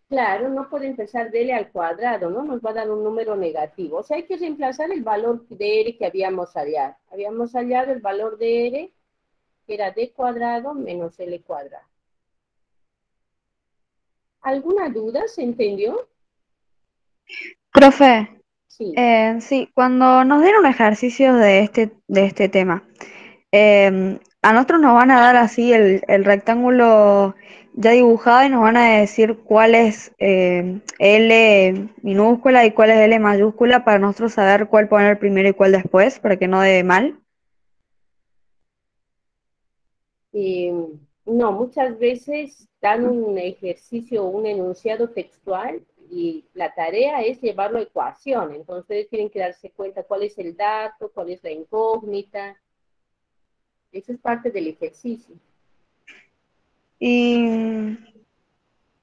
Claro, no puede empezar de L al cuadrado, ¿no? Nos va a dar un número negativo. O sea, hay que reemplazar el valor de R que habíamos hallado. Habíamos hallado el valor de R, que era D cuadrado menos L cuadrado. ¿Alguna duda? ¿Se entendió? Profe, Sí. sí, cuando nos den un ejercicio de este tema, a nosotros nos van a dar así el rectángulo ya dibujado y nos van a decir cuál es L minúscula y cuál es L mayúscula para nosotros saber cuál poner primero y cuál después, para que no dé mal. No, muchas veces dan un ejercicio, un enunciado textual y la tarea es llevarlo a ecuación. Entonces ustedes tienen que darse cuenta cuál es el dato, cuál es la incógnita. Eso es parte del ejercicio. ¿Y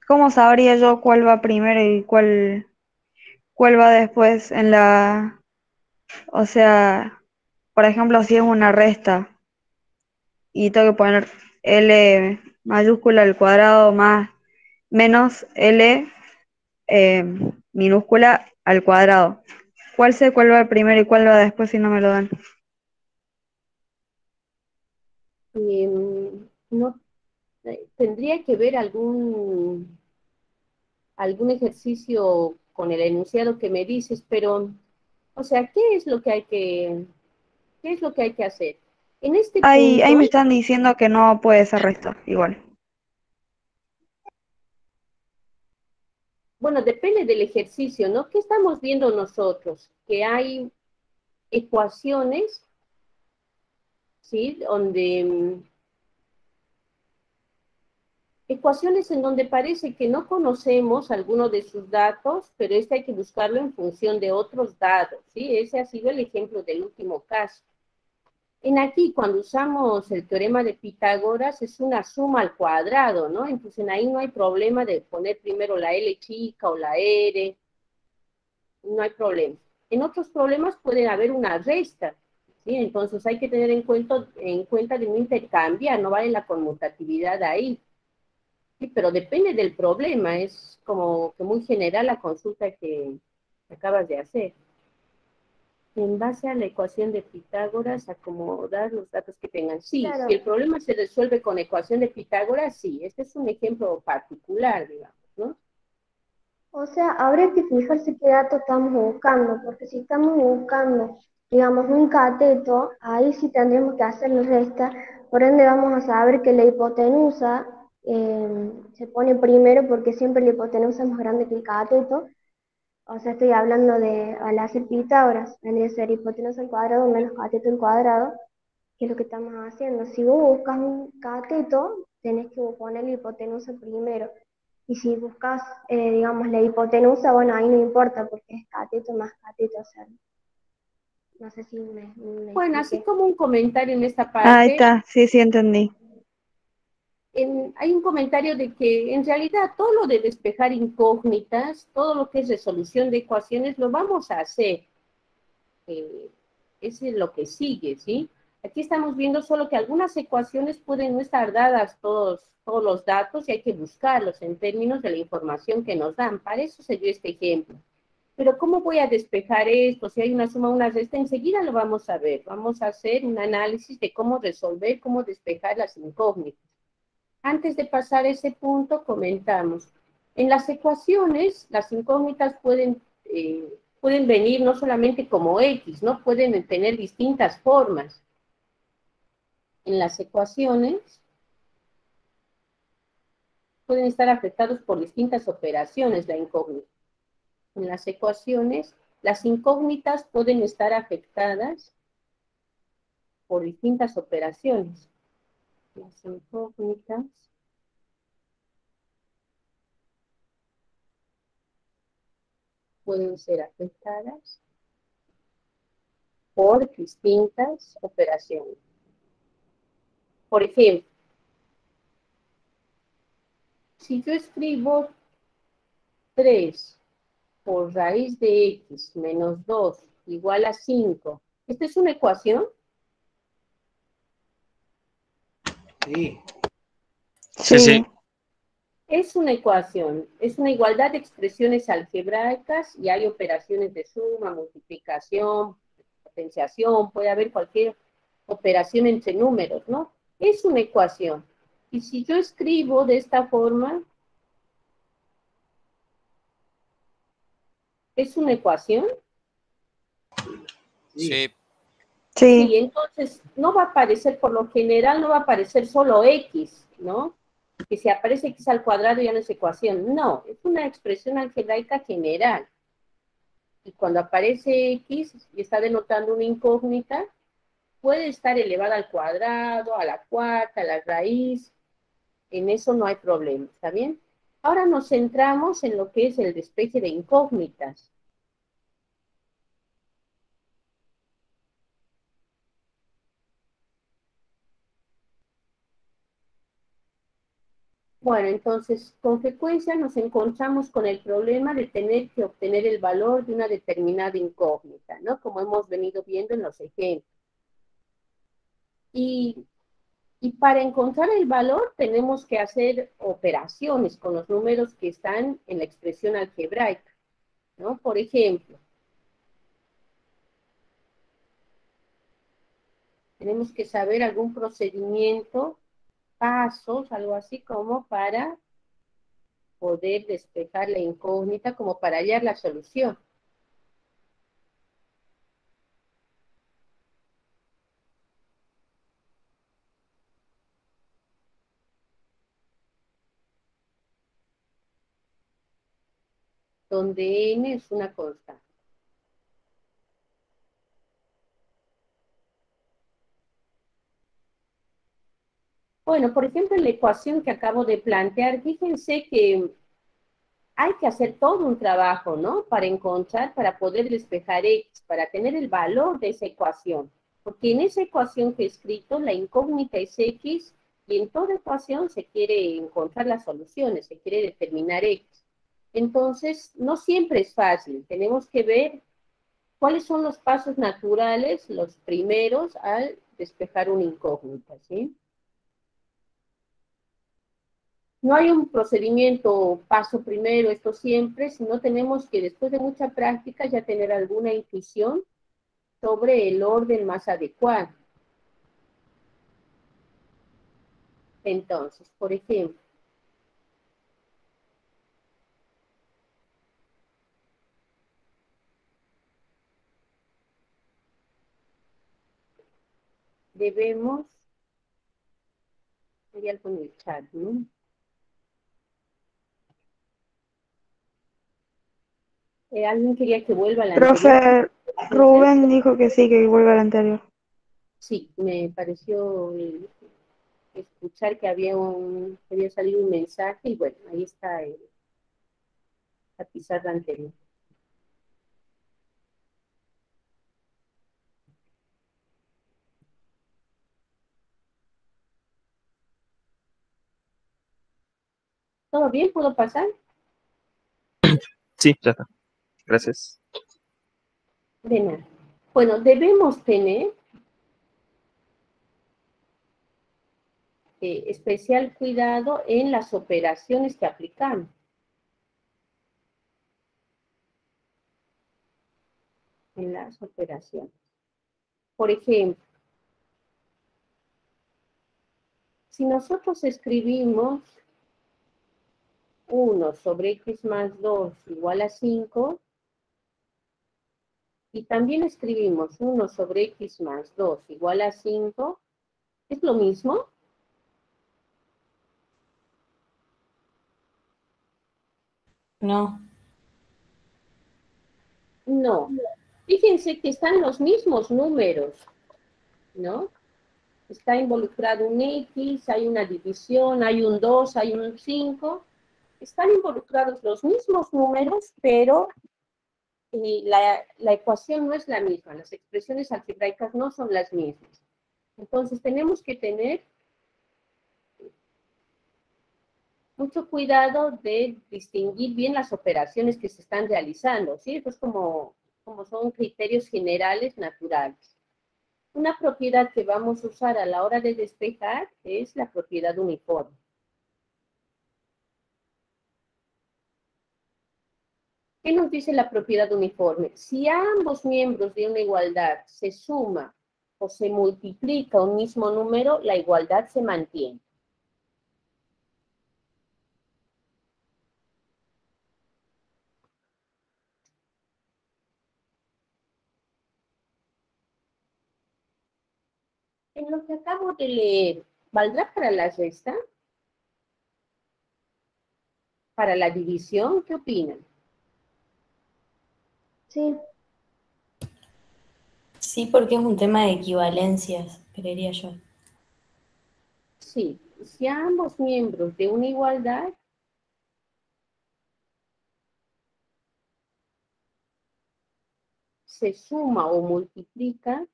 cómo sabría yo cuál va primero y cuál va después en la, o sea, por ejemplo, si es una resta y tengo que poner L mayúscula al cuadrado más menos L eh, minúscula al cuadrado. ¿Cuál sé cuál va primero y cuál va después si no me lo dan? No, tendría que ver algún ejercicio con el enunciado que me dices, pero, o sea, qué es lo que hay que hacer? En este Ahí punto, me están diciendo que no puede ser resta, igual. bueno, depende del ejercicio, ¿no? ¿Qué estamos viendo nosotros? Que hay ecuaciones, ¿sí? Ecuaciones en donde parece que no conocemos alguno de sus datos, pero este hay que buscarlo en función de otros datos, ¿sí? Ese ha sido el ejemplo del último caso. En aquí, cuando usamos el teorema de Pitágoras, es una suma al cuadrado, ¿no? Entonces ahí no hay problema de poner primero la L chica o la R, no hay problema. En otros problemas pueden haber una resta, ¿sí? Entonces hay que tener en cuenta de no intercambiar, no vale la conmutatividad ahí. Sí, pero depende del problema, es como que muy general la consulta que acabas de hacer. En base a la ecuación de Pitágoras, acomodar los datos que tengan. Sí, Claro. si el problema se resuelve con ecuación de Pitágoras, sí, este es un ejemplo particular, digamos, ¿no? O sea, habría que fijarse qué dato estamos buscando, porque si estamos buscando, digamos, un cateto, ahí sí tendremos que hacer la resta, por ende vamos a saber que la hipotenusa se pone primero porque siempre la hipotenusa es más grande que el cateto, o sea, estoy hablando de al hacer Pitágoras, vendría a ser hipotenusa al cuadrado menos cateto al cuadrado, que es lo que estamos haciendo. Si vos buscas un cateto, tenés que poner la hipotenusa primero. Y si buscas, digamos, la hipotenusa, bueno, ahí no importa porque es cateto más cateto. O sea, No sé si me Bueno, así expliqué. como un comentario en esta Ahí parte, está, sí, sí entendí. hay un comentario de que en realidad todo lo de despejar incógnitas, todo lo que es resolución de ecuaciones, lo vamos a hacer. Ese es lo que sigue, ¿sí? Aquí estamos viendo solo que algunas ecuaciones pueden no estar dadas todos los datos y hay que buscarlos en términos de la información que nos dan. Para eso se dio este ejemplo. Pero ¿cómo voy a despejar esto? Si hay una suma, una resta, enseguida lo vamos a ver. Vamos a hacer un análisis de cómo resolver, cómo despejar las incógnitas. Antes de pasar a ese punto, comentamos. En las ecuaciones, las incógnitas pueden venir no solamente como X, ¿no? Pueden tener distintas formas. En las ecuaciones pueden estar afectados por distintas operaciones la incógnita. En las ecuaciones, las incógnitas pueden estar afectadas por distintas operaciones. Las incógnitas pueden ser afectadas por distintas operaciones. Por ejemplo, si yo escribo 3 por raíz de x menos 2 igual a 5, ¿esta es una ecuación? Sí. Sí, sí. Es una ecuación, es una igualdad de expresiones algebraicas y hay operaciones de suma, multiplicación, potenciación, puede haber cualquier operación entre números, ¿no? Es una ecuación. Y si yo escribo de esta forma, ¿es una ecuación? Sí. Sí, entonces no va a aparecer, por lo general, no va a aparecer solo X, ¿no? Que si aparece X al cuadrado ya no es ecuación. No, es una expresión algebraica general. Y cuando aparece X y está denotando una incógnita, puede estar elevada al cuadrado, a la cuarta, a la raíz. En eso no hay problema, ¿está bien? Ahora nos centramos en lo que es el despeje de incógnitas. Bueno, entonces, con frecuencia nos encontramos con el problema de tener que obtener el valor de una determinada incógnita, ¿no? Como hemos venido viendo en los ejemplos. Y para encontrar el valor tenemos que hacer operaciones con los números que están en la expresión algebraica, ¿no? Por ejemplo, tenemos que saber algún procedimiento, pasos, algo así como para poder despejar la incógnita, como para hallar la solución. Donde n es una constante. Bueno, por ejemplo, en la ecuación que acabo de plantear, fíjense que hay que hacer todo un trabajo, ¿no? Para encontrar, para poder despejar X, para tener el valor de esa ecuación. Porque en esa ecuación que he escrito, la incógnita es X, y en toda ecuación se quiere encontrar las soluciones, se quiere determinar X. Entonces, no siempre es fácil. Tenemos que ver cuáles son los pasos naturales, los primeros, al despejar una incógnita, ¿sí? No hay un procedimiento paso primero, esto siempre, sino tenemos que después de mucha práctica ya tener alguna intuición sobre el orden más adecuado. Entonces, por ejemplo, debemos, hay algo en el chat, ¿no? ¿Alguien quería que vuelva a la anterior? Profe, Rubén dijo que sí, que vuelva al anterior. Sí, me pareció escuchar que había salido un mensaje y bueno, ahí está la pizarra anterior. ¿Todo bien? ¿Puedo pasar? Sí, ya está. Gracias. De nada. Bueno, debemos tener especial cuidado en las operaciones que aplicamos. En las operaciones. Por ejemplo, si nosotros escribimos 1 sobre x más 2 igual a 5, y también escribimos 1 sobre x más 2 igual a 5, ¿es lo mismo? No. No. Fíjense que están los mismos números, ¿no? Está involucrado un x, hay una división, hay un 2, hay un 5. Están involucrados los mismos números, pero la ecuación no es la misma. Las expresiones algebraicas no son las mismas. Entonces tenemos que tener mucho cuidado de distinguir bien las operaciones que se están realizando, ¿sí? Esto es como son criterios generales naturales. Una propiedad que vamos a usar a la hora de despejar es la propiedad uniforme. ¿Qué nos dice la propiedad uniforme? Si a ambos miembros de una igualdad se suma o se multiplica un mismo número, la igualdad se mantiene. En lo que acabo de leer, ¿valdrá para la resta? ¿Para la división? ¿Qué opinan? Sí. Sí, porque es un tema de equivalencias, creería yo. Sí, si a ambos miembros de una igualdad se suma o multiplica,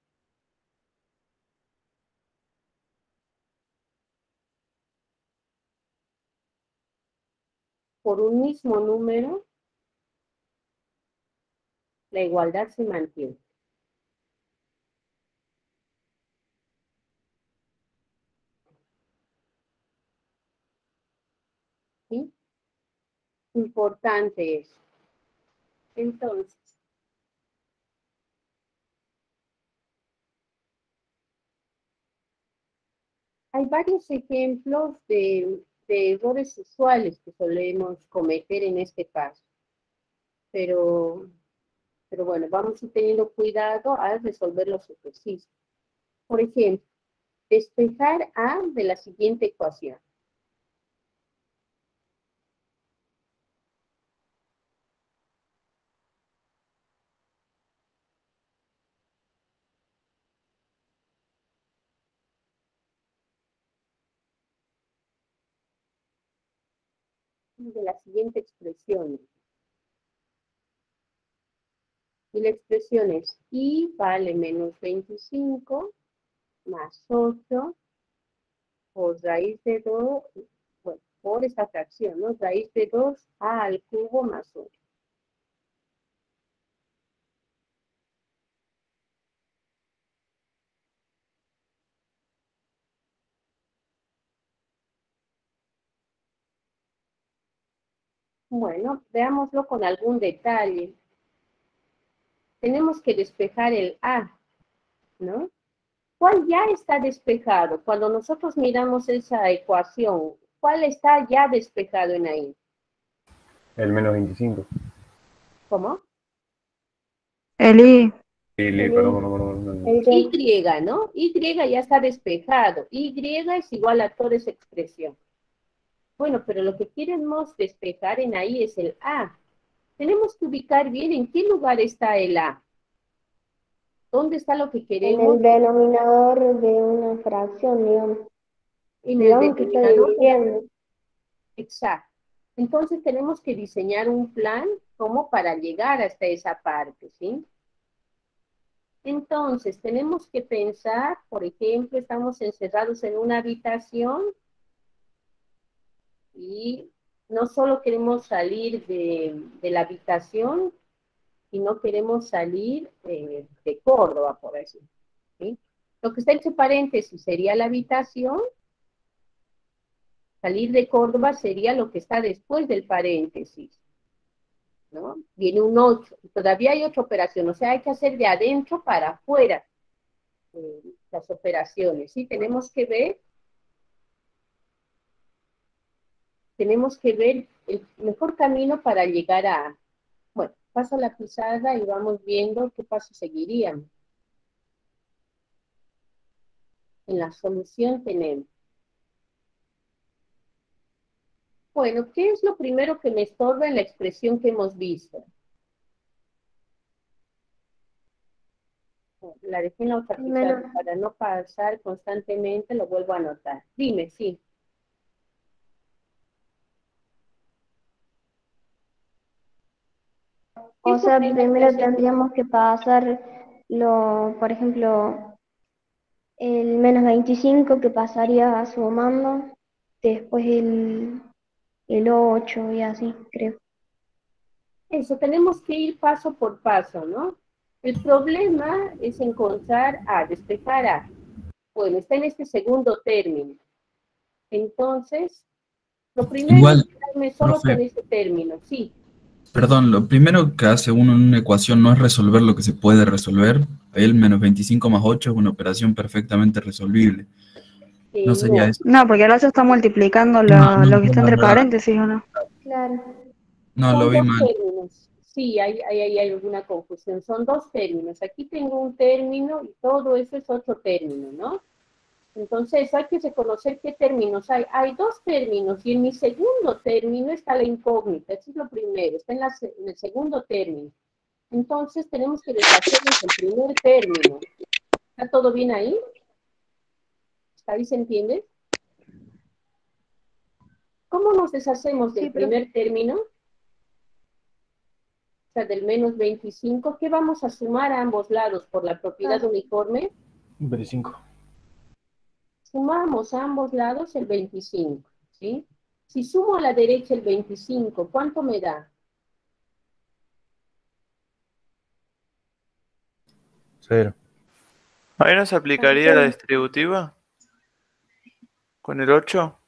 por un mismo número, la igualdad se mantiene. ¿Sí? Importante eso. Entonces, hay varios ejemplos de errores usuales que solemos cometer en este caso. Pero bueno, vamos a ir teniendo cuidado al resolver los ejercicios. Por ejemplo, despejar A de la siguiente ecuación. De la siguiente expresión. Y la expresión es y vale menos 25 más 8 por raíz de 2, bueno, por esta fracción, ¿no? Raíz de 2a al cubo más 8. Bueno, veámoslo con algún detalle. Tenemos que despejar el A, ¿no? ¿Cuál ya está despejado? Cuando nosotros miramos esa ecuación, ¿cuál está ya despejado en ahí? El menos 25. ¿Cómo? El I. Perdón. Y, ¿no? Y ya está despejado. Y es igual a toda esa expresión. Bueno, pero lo que queremos despejar en ahí es el A. Tenemos que ubicar bien en qué lugar está el A. ¿Dónde está lo que queremos? En el denominador de una fracción, digamos. En el denominador. Exacto. Entonces tenemos que diseñar un plan como para llegar hasta esa parte, ¿sí? Entonces tenemos que pensar, por ejemplo, estamos encerrados en una habitación y no solo queremos salir de la habitación, sino queremos salir de Córdoba, por decir. ¿Sí? Lo que está entre paréntesis sería la habitación. Salir de Córdoba sería lo que está después del paréntesis, ¿no? Viene un 8, todavía hay otra operación, o sea, hay que hacer de adentro para afuera las operaciones, ¿sí? Tenemos que ver el mejor camino para llegar a, bueno, paso la pizarra y vamos viendo qué paso seguiríamos. En la solución tenemos. Bueno, ¿qué es lo primero que me estorba en la expresión que hemos visto? La dejé en la otra pizarra para no pasar constantemente, lo vuelvo a anotar. Dime, sí. O sea, primero tendríamos que pasar por ejemplo, el menos 25 que pasaría sumando, después el 8 y así, creo. Eso, tenemos que ir paso por paso, ¿no? El problema es encontrar despejar A. Bueno, está en este segundo término. Entonces, lo primero es quedarme solo profe. con este término, sí. Perdón, lo primero que hace uno en una ecuación no es resolver lo que se puede resolver. El menos 25 más 8 es una operación perfectamente resolvible. No sería eso. No, porque el 8 está multiplicando lo que está entre paréntesis, ¿o no? Claro. No, lo Son vi dos mal. términos. Sí, hay alguna confusión. Son dos términos. Aquí tengo un término y todo eso es otro término, ¿no? Entonces hay que reconocer qué términos hay. Hay dos términos y en mi segundo término está la incógnita. Eso es lo primero, está en el segundo término. Entonces tenemos que deshacernos el primer término. ¿Está todo bien ahí? ¿Está ahí, se entiende? ¿Cómo nos deshacemos del primer término? O sea, del menos 25. ¿Qué vamos a sumar a ambos lados por la propiedad uniforme? 25. Sumamos a ambos lados el 25, ¿sí? Si sumo a la derecha el 25, ¿cuánto me da? 0. ¿Ahí no se aplicaría la distributiva? ¿Con el 8?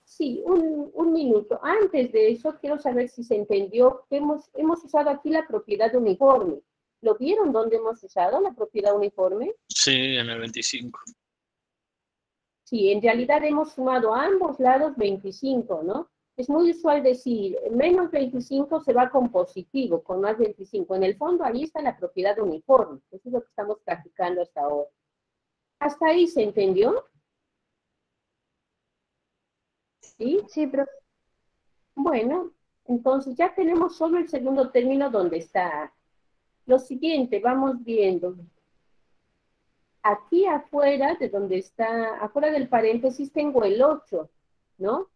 Sí, un minuto. Antes de eso, quiero saber si se entendió que hemos usado aquí la propiedad uniforme. ¿Lo vieron dónde hemos usado la propiedad uniforme? Sí, en el 25. Sí, en realidad hemos sumado a ambos lados 25, ¿no? Es muy usual decir, menos 25 se va con positivo, con más 25. En el fondo, ahí está la propiedad uniforme. Eso es lo que estamos practicando hasta ahora. ¿Hasta ahí se entendió? ¿Sí? Sí, pero... Bueno, entonces ya tenemos solo el segundo término donde está. Lo siguiente, vamos viendo. Aquí afuera, de donde está, afuera del paréntesis, tengo el 8, ¿no?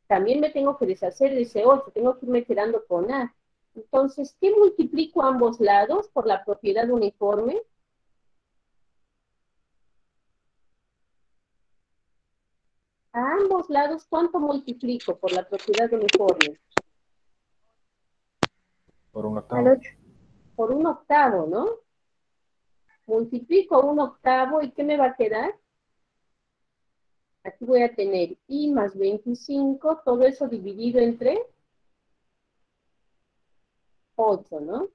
También me tengo que deshacer de ese 8, tengo que irme quedando con A. Entonces, ¿qué multiplico a ambos lados por la propiedad uniforme? A ambos lados, ¿cuánto multiplico por la propiedad uniforme? Por un octavo. Por un octavo, ¿no? Multiplico un octavo, ¿y qué me va a quedar? Aquí voy a tener I más 25, todo eso dividido entre 8, ¿no?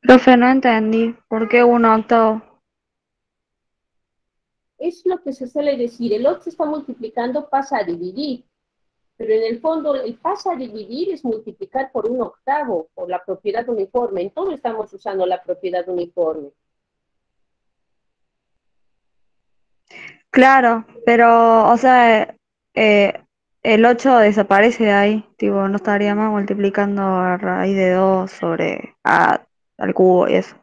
Profe, no entendí. ¿Por qué 1/8? Es lo que se suele decir. El 8 está multiplicando, pasa a dividir. Pero en el fondo, el pasa a dividir es multiplicar por un octavo, por la propiedad uniforme. En todo estamos usando la propiedad uniforme. Claro, pero, o sea, el 8 desaparece de ahí. Tipo, no estaría más multiplicando a raíz de 2 sobre A al cubo y eso.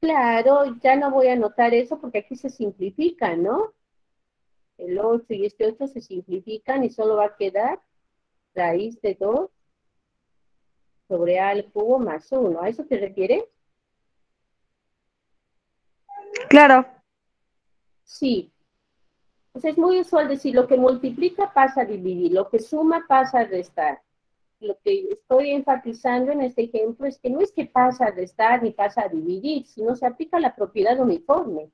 Claro, ya no voy a anotar eso porque aquí se simplifica, ¿no? El 8 y este 8 se simplifican y solo va a quedar raíz de 2 sobre A al cubo más 1. ¿A eso te refieres? Claro. Sí. Entonces es muy usual decir lo que multiplica pasa a dividir, lo que suma pasa a restar. Lo que estoy enfatizando en este ejemplo es que no es que pasa a restar ni pasa a dividir, sino se aplica la propiedad uniforme.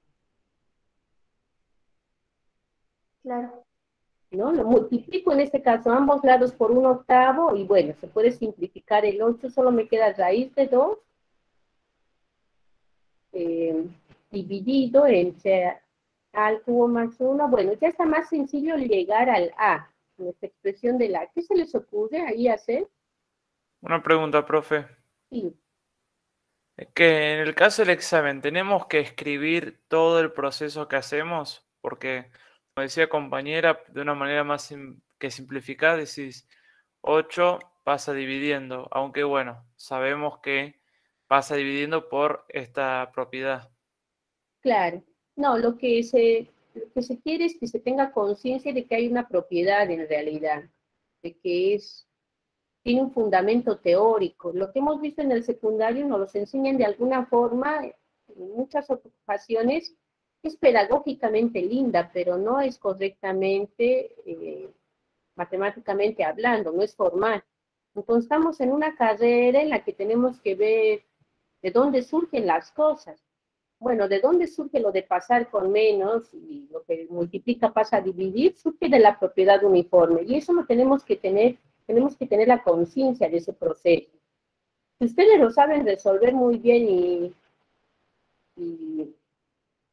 Claro. ¿No? Lo multiplico en este caso ambos lados por 1/8 y bueno, se puede simplificar el 8, solo me queda raíz de 2 dividido entre a al cubo más 1. Bueno, ya está más sencillo llegar al a, en esta expresión del a. ¿Qué se les ocurre ahí hacer? Una pregunta, profe. Sí. Es que en el caso del examen, ¿tenemos que escribir todo el proceso que hacemos? Porque, como decía compañera, de una manera más que simplificada, decís 8 pasa dividiendo, aunque bueno, sabemos que pasa dividiendo por esta propiedad. Claro. No, lo que se quiere es que se tenga conciencia de que hay una propiedad en realidad, de que tiene un fundamento teórico. Lo que hemos visto en el secundario nos los enseñan de alguna forma, en muchas ocasiones, es pedagógicamente linda, pero no es correctamente, matemáticamente hablando, no es formal. Entonces estamos en una carrera en la que tenemos que ver de dónde surgen las cosas. Bueno, ¿de dónde surge lo de pasar con menos y lo que multiplica pasa a dividir? Surge de la propiedad uniforme y eso lo tenemos que tener la conciencia de ese proceso. Si ustedes lo saben resolver muy bien y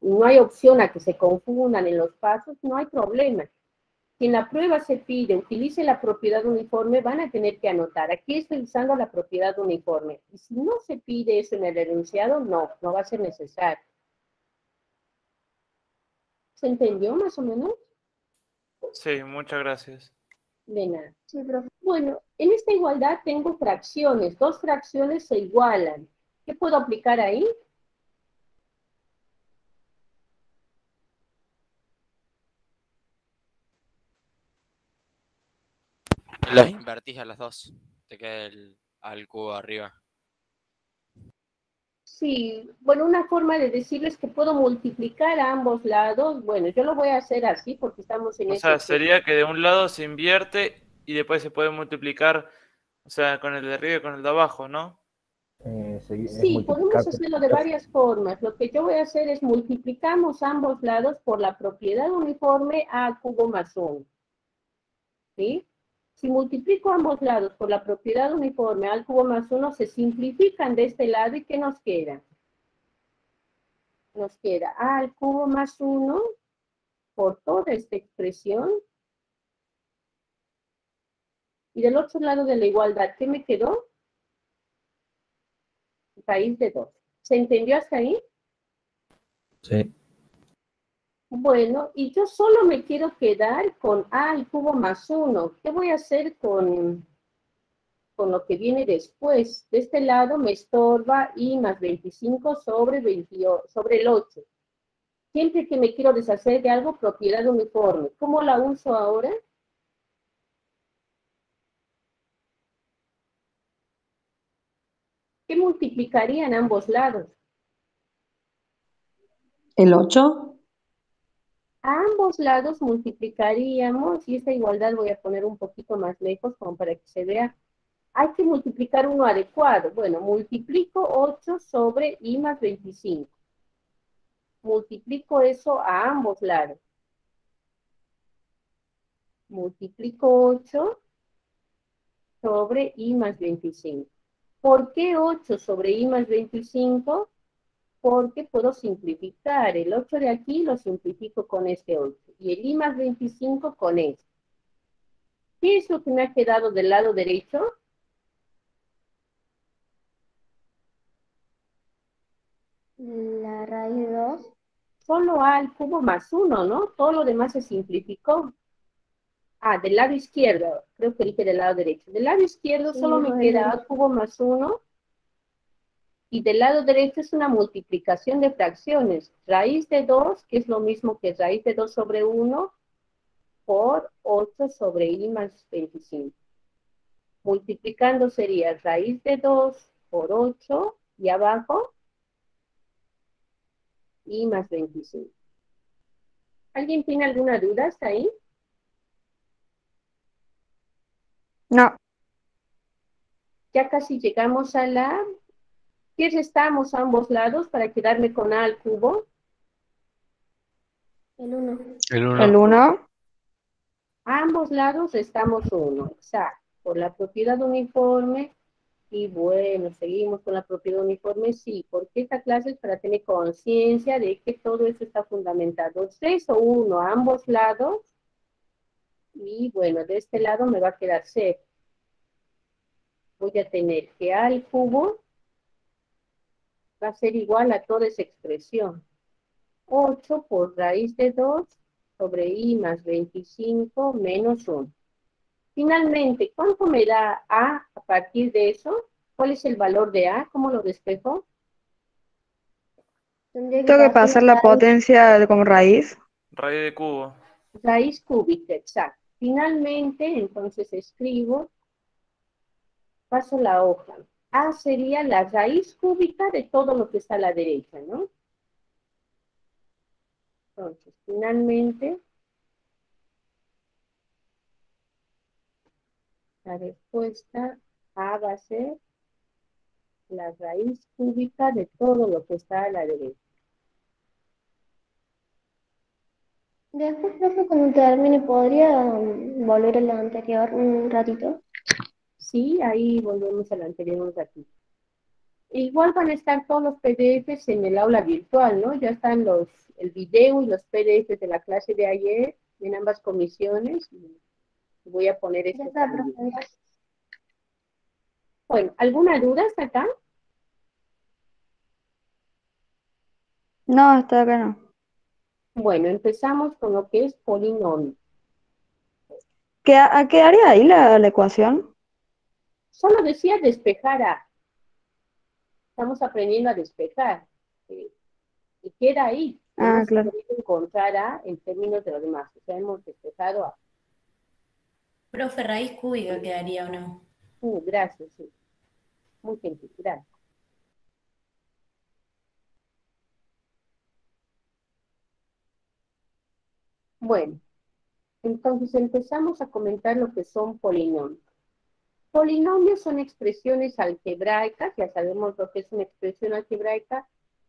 no hay opción a que se confundan en los pasos, no hay problema. Si en la prueba se pide, utilice la propiedad uniforme, van a tener que anotar, aquí estoy usando la propiedad uniforme. Y si no se pide eso en el enunciado, no va a ser necesario. ¿Se entendió más o menos? Sí, muchas gracias. De nada. Sí, profe. Bueno, en esta igualdad tengo fracciones, dos fracciones se igualan. ¿Qué puedo aplicar ahí? Las invertís a las dos, te queda al cubo arriba. Sí, bueno, una forma de decirles que puedo multiplicar a ambos lados, bueno, yo lo voy a hacer así porque estamos en O este sea, sería que de un lado se invierte y después se puede multiplicar, o sea, con el de arriba y con el de abajo, ¿no? Sí, podemos hacerlo de varias formas. Lo que yo voy a hacer es multiplicamos ambos lados por la propiedad uniforme a cubo más 1. ¿Sí? Si multiplico ambos lados por la propiedad uniforme al cubo más 1, se simplifican de este lado y ¿qué nos queda? Nos queda a al cubo más 1 por toda esta expresión. Y del otro lado de la igualdad, ¿qué me quedó? Raíz de 2. ¿Se entendió hasta ahí? Sí. Bueno, y yo solo me quiero quedar con a al cubo más 1. ¿Qué voy a hacer con lo que viene después? De este lado me estorba i más 25 sobre el 8. Siempre que me quiero deshacer de algo, propiedad uniforme. ¿Cómo la uso ahora? ¿Qué multiplicaría en ambos lados? ¿El 8? A ambos lados multiplicaríamos, y esta igualdad voy a poner un poquito más lejos como para que se vea. Hay que multiplicar uno adecuado. Bueno, multiplico 8 sobre i más 25. Multiplico eso a ambos lados. Multiplico 8 sobre i más 25. ¿Por qué 8 sobre i más 25? Porque puedo simplificar. El 8 de aquí lo simplifico con este 8. Y el i más 25 con este. ¿Qué es lo que me ha quedado del lado derecho? La raíz de 2. Solo a al cubo más 1, ¿no? Todo lo demás se simplificó. Ah, del lado izquierdo. Creo que dije del lado derecho. Del lado izquierdo Sí, solo me queda a cubo más 1. Y del lado derecho es una multiplicación de fracciones. Raíz de 2, que es lo mismo que raíz de 2 sobre 1, por 8 sobre i más 25. Multiplicando sería raíz de 2 por 8 y abajo i más 25. ¿Alguien tiene alguna duda hasta ahí? No. Ya casi llegamos a la... ¿Qué restamos a ambos lados para quedarme con A al cubo? El 1. El 1. A ambos lados restamos 1, exacto, por la propiedad uniforme. Y bueno, seguimos con la propiedad uniforme, sí, porque esta clase es para tener conciencia de que todo esto está fundamentado. 6 o 1 a ambos lados, y bueno, de este lado me va a quedar 0. Voy a tener que A al cubo va a ser igual a toda esa expresión. 8 por raíz de 2 sobre I más 25 menos 1. Finalmente, ¿cuánto me da A a partir de eso? ¿Cuál es el valor de A? ¿Cómo lo despejo? Tengo que pasar la potencia como raíz. Raíz de cubo. Raíz cúbica, exacto. Finalmente, entonces escribo, paso la hoja. A sería la raíz cúbica de todo lo que está a la derecha, ¿no? Entonces, finalmente, la respuesta A va a ser la raíz cúbica de todo lo que está a la derecha. Después, profe, cuando termine, ¿podría volver a la anterior un ratito? Sí, ahí volvemos a la anterior un ratito. Igual van a estar todos los PDFs en el aula virtual, ¿no? Ya están el video y los PDFs de la clase de ayer en ambas comisiones. Voy a poner esto también. Bueno, ¿alguna duda hasta acá? No, hasta acá no. Bueno, empezamos con lo que es polinomio. ¿A qué área ahí la ecuación? Solo decía despejar A. Estamos aprendiendo a despejar. Y queda ahí. Ah, Hemos claro. podido encontrar A en términos de lo demás. O sea, hemos despejado A. Profe, raíz cúbica quedaría o no. Gracias, sí. Muy gentil, gracias. Bueno, entonces empezamos a comentar lo que son polinomios. Polinomios son expresiones algebraicas, ya sabemos lo que es una expresión algebraica,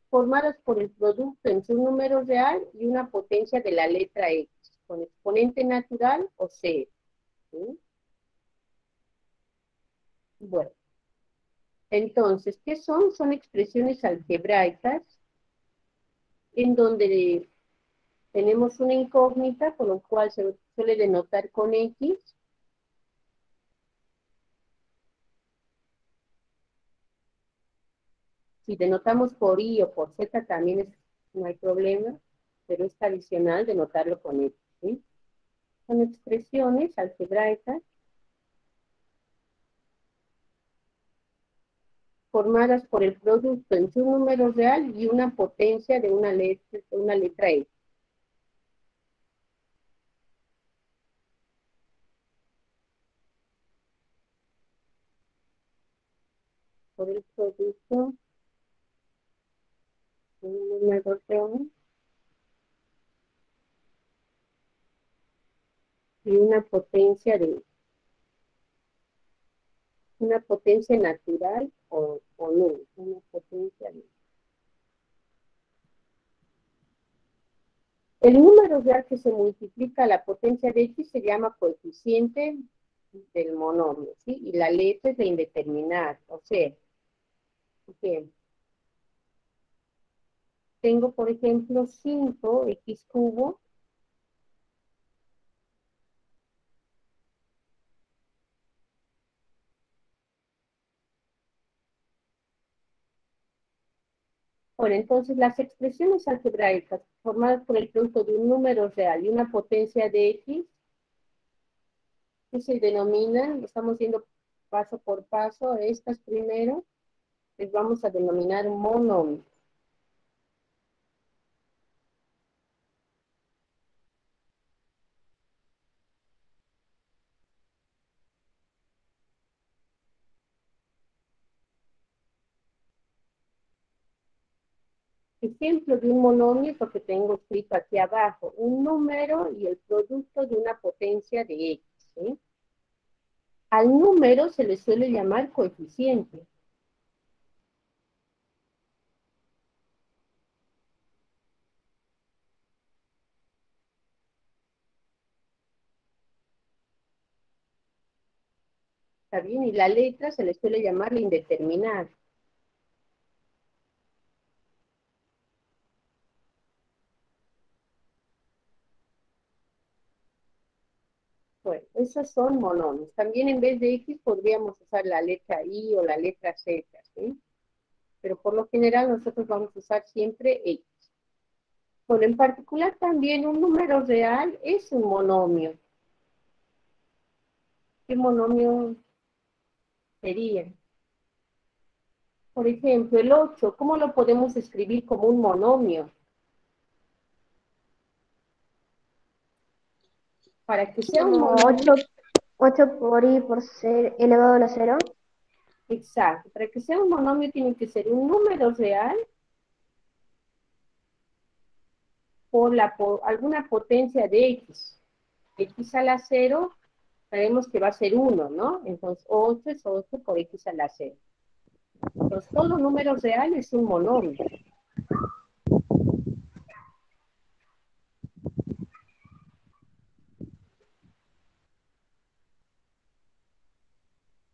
formadas por el producto entre un número real y una potencia de la letra X, con exponente natural o cero. ¿Sí? Bueno, entonces, ¿qué son? Son expresiones algebraicas en donde tenemos una incógnita, con lo cual se suele denotar con X. Si denotamos por I o por Z también no hay problema, pero es tradicional denotarlo con X. ¿Sí? Son expresiones algebraicas formadas por el producto entre un número real y una potencia de una letra X. Por el producto de un número real y una potencia natural o no, una potencia de... El número real que se multiplica a la potencia de X se llama coeficiente del monomio, ¿sí? Y la letra es la indeterminada, o sea, okay. Tengo, por ejemplo, 5x cubo Bueno, entonces las expresiones algebraicas formadas por el producto de un número real y una potencia de X, que se denominan, estamos viendo paso por paso, estas primero, les vamos a denominar monomios. Ejemplo de un monomio es lo que tengo escrito aquí abajo, un número y el producto de una potencia de x, ¿sí? Al número se le suele llamar coeficiente. ¿Está bien? Y la letra se le suele llamar la indeterminada. Bueno, esos son monomios. También en vez de X podríamos usar la letra Y o la letra Z, ¿sí? Pero por lo general nosotros vamos a usar siempre X. Bueno, en particular también un número real es un monomio. ¿Qué monomio sería? Por ejemplo, el 8, ¿cómo lo podemos escribir como un monomio? Para que sea un Como monomio... 8 por i por ser elevado a la 0. Exacto. Para que sea un monomio tiene que ser un número real por alguna potencia de x. X a la 0, sabemos que va a ser 1, ¿no? Entonces 8 es 8 por x a la 0. Entonces todo número real es un monomio.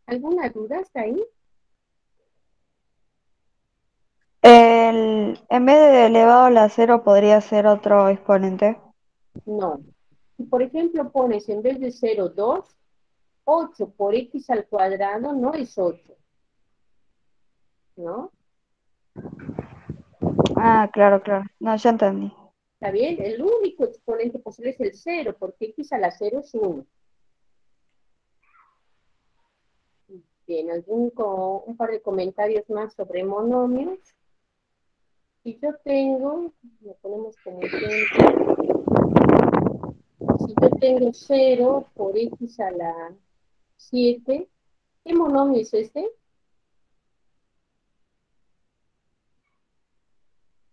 ¿Alguna duda hasta ahí? En vez de elevado a la 0 podría ser otro exponente. No. Si por ejemplo pones en vez de 0, 2, 8 por x al cuadrado no es 8. ¿No? Ah, claro, claro. No, ya entendí. ¿Está bien? El único exponente posible es el 0, porque x a la 0 es 1. Bien, un par de comentarios más sobre monomios. Si yo tengo, lo ponemos como ejemplo, si yo tengo 0 por x a la 7, ¿qué monomio es este?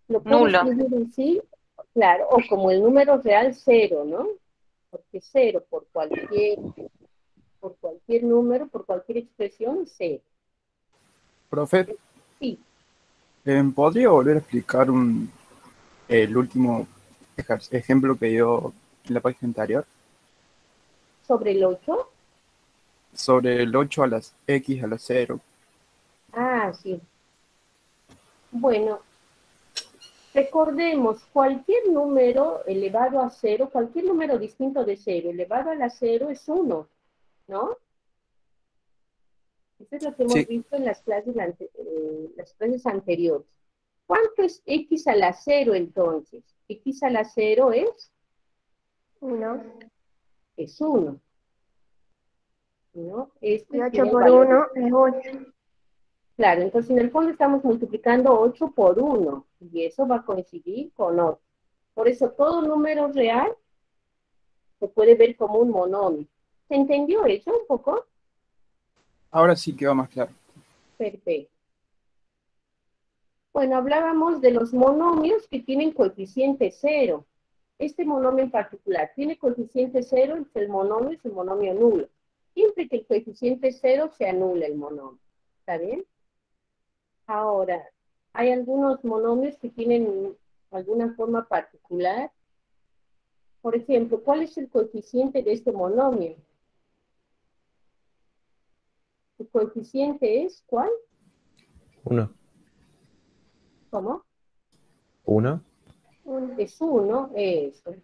Lo puedo escribir así, claro, o como el número real 0, ¿no? Porque 0 por cualquier número, por cualquier expresión, es 0. Profe, Sí. ¿podría volver a explicar el último ejemplo que dio en la página anterior? ¿Sobre el 8? Sobre el 8 a las x a la 0. Ah, sí. Bueno, recordemos, cualquier número elevado a 0, cualquier número distinto de 0 elevado a la 0 es 1, ¿no? Eso es lo que hemos visto en las clases anteriores. ¿Cuánto es x a la 0 entonces? X a la 0 es 1. Es 1. ¿No? Y 8 por 1 es 8. Claro, entonces en el fondo estamos multiplicando 8 por 1. Y eso va a coincidir con 8. Por eso todo número real se puede ver como un monomio. ¿Se entendió eso un poco? Ahora sí quedó más claro. Perfecto. Bueno, hablábamos de los monomios que tienen coeficiente 0. Este monomio en particular tiene coeficiente 0, el monomio es un monomio nulo. Siempre que el coeficiente es 0 se anula el monomio. ¿Está bien? Ahora, hay algunos monomios que tienen alguna forma particular. Por ejemplo, ¿cuál es el coeficiente de este monomio? ¿Su coeficiente es cuál? 1. ¿Cómo? 1. Es 1, eso.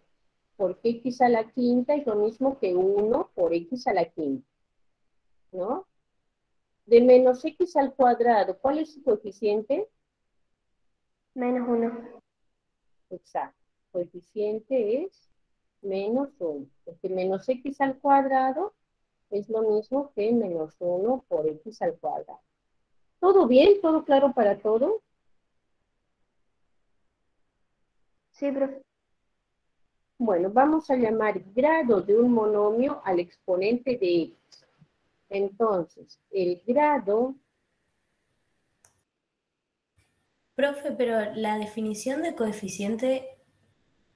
Porque x a la quinta es lo mismo que 1 por x a la quinta. ¿No? De menos x al cuadrado, ¿cuál es su coeficiente? Menos 1. Exacto. Coeficiente es menos 1. Porque menos x al cuadrado es lo mismo que menos 1 por x al cuadrado. ¿Todo bien? ¿Todo claro para todo? Sí, profe. Bueno, vamos a llamar grado de un monomio al exponente de x. Entonces, el grado Profe, pero la definición de coeficiente,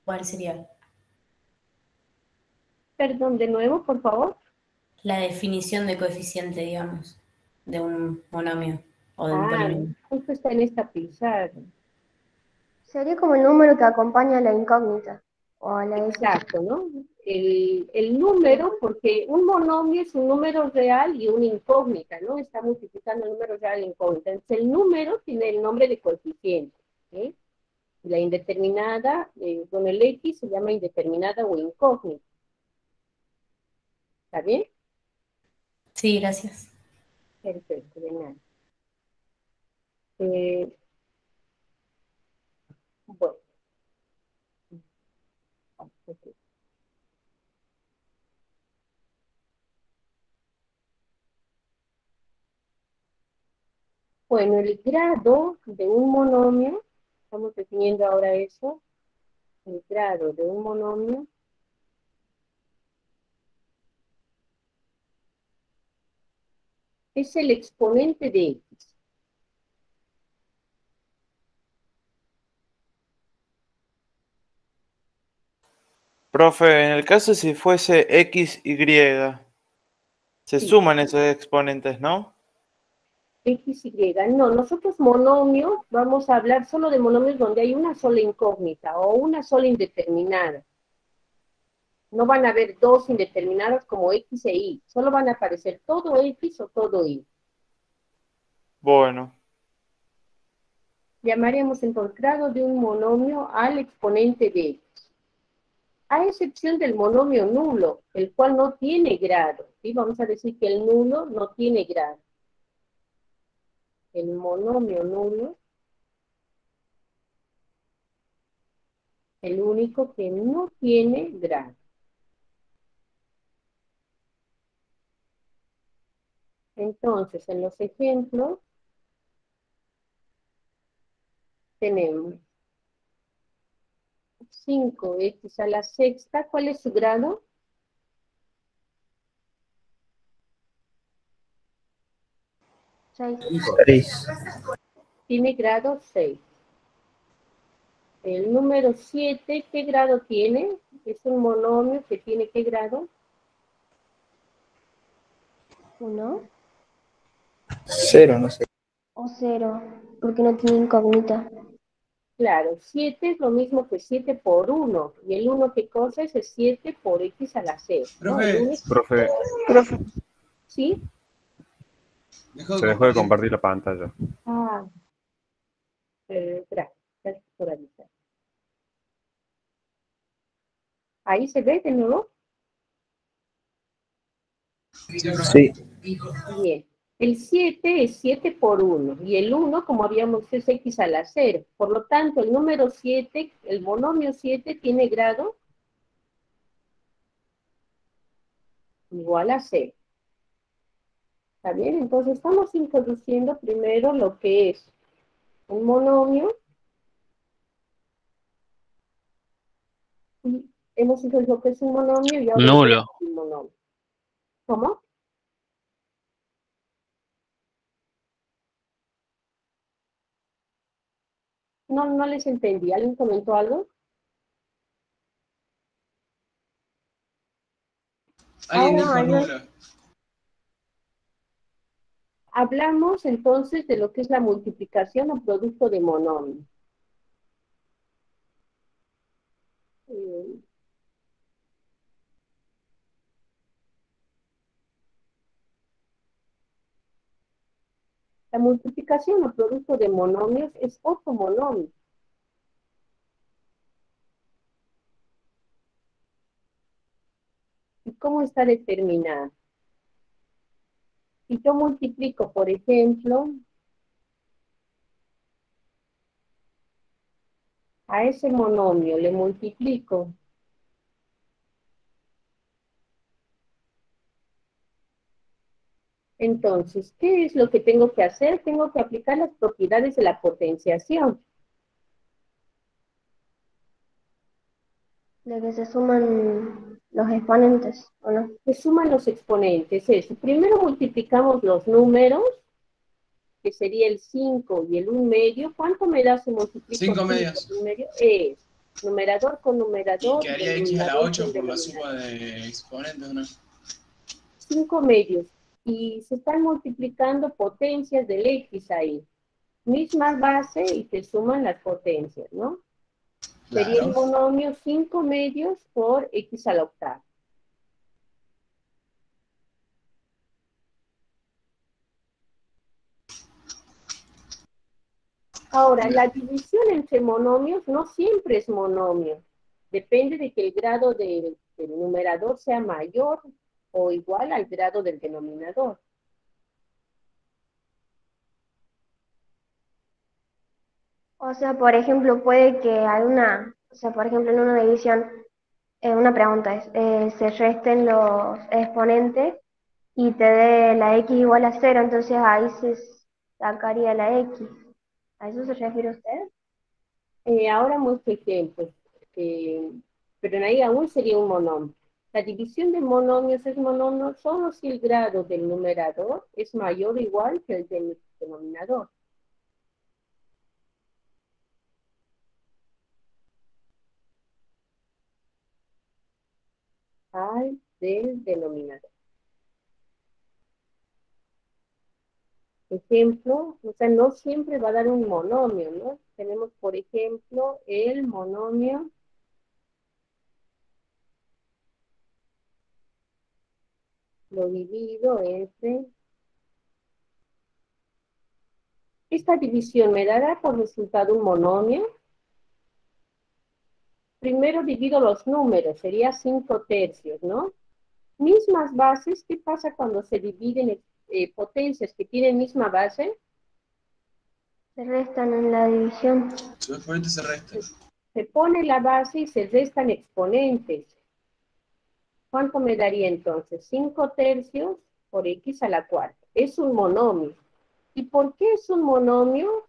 ¿cuál sería? Perdón, de nuevo, por favor. La definición de coeficiente, digamos, de un monomio o de un polinomio. Justo está en esta pizarra. Sería como el número que acompaña a la incógnita. O a la Exacto, ¿no? El número, porque un monomio es un número real y una incógnita, ¿no? Está multiplicando el número real e incógnita. Entonces, el número tiene el nombre de coeficiente, ¿sí? La indeterminada, con el X se llama indeterminada o incógnita. ¿Está bien? Sí, gracias. Perfecto, de nada. Bueno. Okay. Bueno, el grado de un monomio, estamos definiendo ahora eso, el grado de un monomio es el exponente de X. Profe, en el caso si fuese X, Y, se Sí. suman esos exponentes, ¿no? X, Y. No, nosotros monomios, vamos a hablar solo de monomios donde hay una sola incógnita o una sola indeterminada. No van a haber dos indeterminadas como X e Y. Solo van a aparecer todo X o todo Y. Bueno. Llamaremos entonces grado de un monomio al exponente de X. A excepción del monomio nulo, el cual no tiene grado. ¿Sí? Vamos a decir que el nulo no tiene grado. El monomio nulo, el único que no tiene grado. Entonces, en los ejemplos, tenemos 5x a la sexta. ¿Cuál es su grado? 6. Tiene grado 6. El número 7, ¿qué grado tiene? Es un monomio que tiene ¿qué grado? 1 0, no sé. o 0, porque no tiene incógnita. Claro, 7 es lo mismo que 7 por 1. ¿Y el 1 qué cosa es? Es 7 por x a la 6. ¿No? Profe, ¿Sí? se dejó de compartir la pantalla. Ah, gracias por avisar. ¿Ahí se ve de nuevo? Sí. Bien. El 7 es 7 por 1. Y el 1, como habíamos dicho, es x a la 0. Por lo tanto, el número 7, el monomio 7, tiene grado igual a 0. ¿Está bien? Entonces, estamos introduciendo primero lo que es un monomio. Y hemos introducido lo que es un monomio y ahora Nulo. un monomio. ¿Cómo? No les entendí. ¿Alguien comentó algo? Hablamos entonces de lo que es la multiplicación o producto de monomio. La multiplicación o producto de monomios es otro monomio. ¿Y cómo está determinada? Si yo multiplico, por ejemplo, a ese monomio le multiplico entonces, ¿qué es lo que tengo que hacer? Tengo que aplicar las propiedades de la potenciación. De que se suman los exponentes, ¿o no? Se suman los exponentes, eso. Primero multiplicamos los números que sería el 5 y el 1 medio, ¿cuánto me da si multiplico 5 medios. 1 medio? Es numerador con numerador. Y quedaría x a la denominador 8 con por la denominador. suma de exponentes, ¿no? 5 medios. Y se están multiplicando potencias del x ahí. Misma base y se suman las potencias, ¿no? Sería el Claro. monomio 5 medios por x a la octava. Ahora, la división entre monomios no siempre es monomio. Depende de que el grado del numerador sea mayor o igual al grado del denominador. O sea, por ejemplo, puede que hay una, o sea, por ejemplo, en una división, una pregunta es, se resten los exponentes y te dé la x igual a 0, entonces ahí se sacaría la x. ¿A eso se refiere usted? Ahora muestro ejemplos, pero en ahí aún sería un monomio. La división de monomios es monomio solo si el grado del numerador es mayor o igual que el del denominador. Al del denominador. Ejemplo, o sea, no siempre va a dar un monomio, ¿no? Tenemos, por ejemplo, el monomio lo divido entre... Esta división me dará por resultado un monomio. Primero divido los números, sería 5 tercios, ¿no? Mismas bases, ¿qué pasa cuando se dividen potencias que tienen misma base? Se restan en la división. Sus exponentes se restan. Se pone la base y se restan exponentes. ¿Cuánto me daría entonces? 5 tercios por x a la cuarta. Es un monomio. ¿Y por qué es un monomio?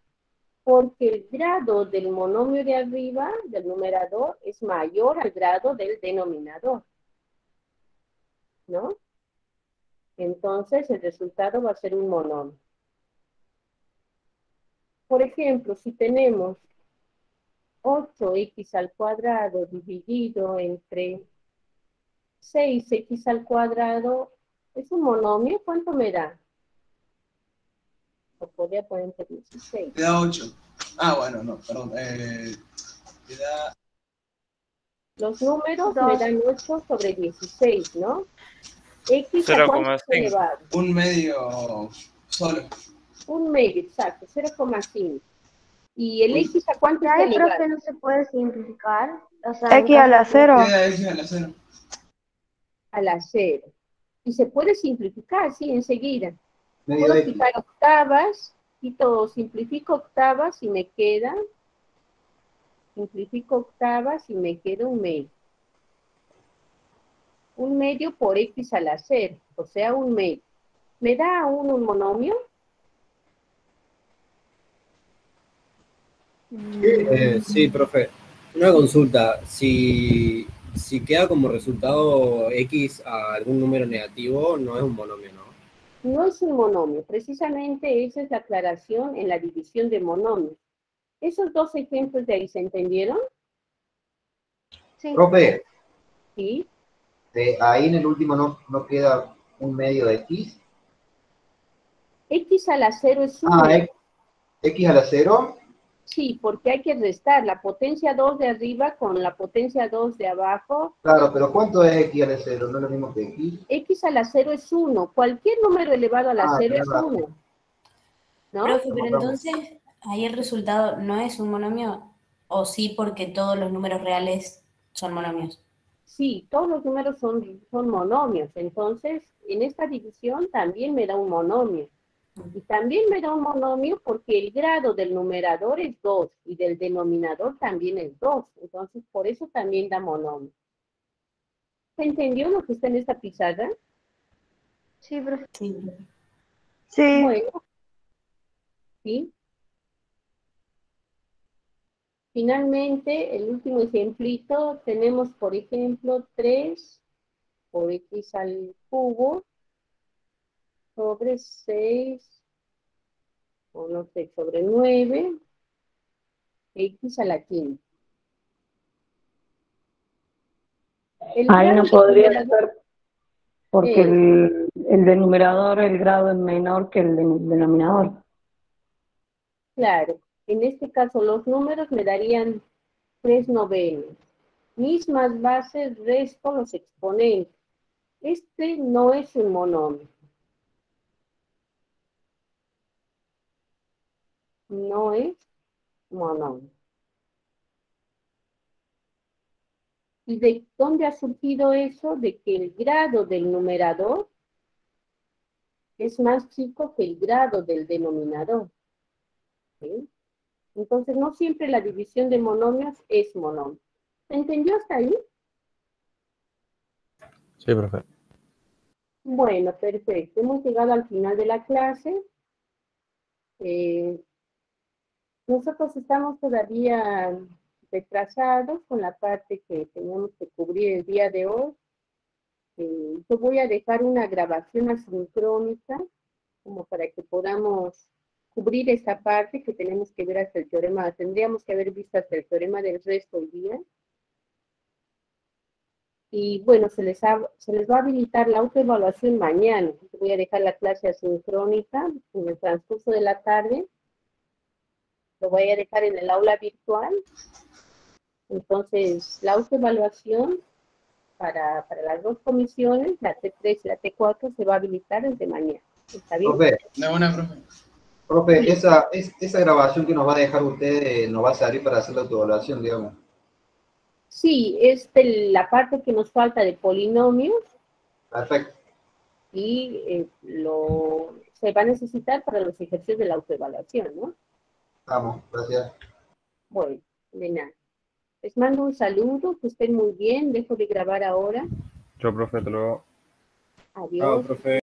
Porque el grado del monomio de arriba, del numerador, es mayor al grado del denominador, ¿no? Entonces, el resultado va a ser un monomio. Por ejemplo, si tenemos 8x al cuadrado dividido entre 6x al cuadrado, ¿es un monomio? ¿Cuánto me da? O podría poner entre 16. Te da 8. Ah, bueno, no, perdón. Te da... Los números me dan 8 sobre 16, ¿no? X a cuánto es elevado. Un medio solo. Un medio, exacto, 0,5. ¿Y el x a cuánto es Ahí, elevado? profe, no se puede simplificar. O sea, X a la 0. Queda x a la 0. A la 0. Y se puede simplificar, sí, enseguida. Medio Puedo X. quitar octavas, simplifico octavas y me queda, simplifico octavas y me queda un medio. Un medio por x a la 0, o sea, un medio. ¿Me da aún un monomio? Sí, profe. Una consulta. Si queda como resultado x a algún número negativo, no es un monomio, ¿no? No es un monomio. Precisamente esa es la aclaración en la división de monomios. ¿Esos dos ejemplos de ahí se entendieron? Sí. Profe, Sí. ahí en el último no queda un medio de x. X a la 0 es 1. Ah, x a la 0. Sí, porque hay que restar la potencia 2 de arriba con la potencia 2 de abajo. Claro, pero ¿cuánto es x a la 0? ¿No es lo mismo que x? X a la 0 es 1. Cualquier número elevado a la 0 es 1. ¿No? Profe, pero entonces, ahí el resultado no es un monomio, o sí porque todos los números reales son monomios. Sí, todos los números son monomios. Entonces, en esta división también me da un monomio. Y también me da un monomio porque el grado del numerador es 2 y del denominador también es 2. Entonces, por eso también da monomio. ¿Se entendió lo que está en esta pizarra? Sí, profe. Sí. Bueno. ¿Sí? Finalmente, el último ejemplito, tenemos, por ejemplo, 3 por x al cubo sobre 6 o no sé, sobre 9, x a la quinta. Ahí no podría ser porque es, el denominador, el grado es menor que el denominador. claro, en este caso los números me darían 3/9. Mismas bases, resto los exponentes. Este no es un monomio. No es monomio. ¿Y de dónde ha surgido eso? De que el grado del numerador es más chico que el grado del denominador. ¿Sí? Entonces, no siempre la división de monomios es monomio. ¿Se entendió hasta ahí? Sí, profe. Bueno, perfecto. Hemos llegado al final de la clase. Nosotros estamos todavía retrasados con la parte que teníamos que cubrir el día de hoy. Yo voy a dejar una grabación asincrónica como para que podamos cubrir esta parte que tenemos que ver hasta el teorema. Tendríamos que haber visto hasta el teorema del resto hoy día. Y bueno, se les va a habilitar la autoevaluación mañana. Voy a dejar la clase asincrónica en el transcurso de la tarde. Lo voy a dejar en el aula virtual. Entonces, la autoevaluación para las dos comisiones, la T3 y la T4, se va a habilitar desde mañana. ¿Está bien? Profe, profe. profe, esa grabación que nos va a dejar usted nos va a salir para hacer la autoevaluación, digamos. Sí, es la parte que nos falta de polinomios. Perfecto. Y se va a necesitar para los ejercicios de la autoevaluación, ¿no? Vamos, gracias. Bueno, de nada. Les mando un saludo, que estén muy bien. Dejo de grabar ahora. Chao, profe, hasta luego. Adiós. profe.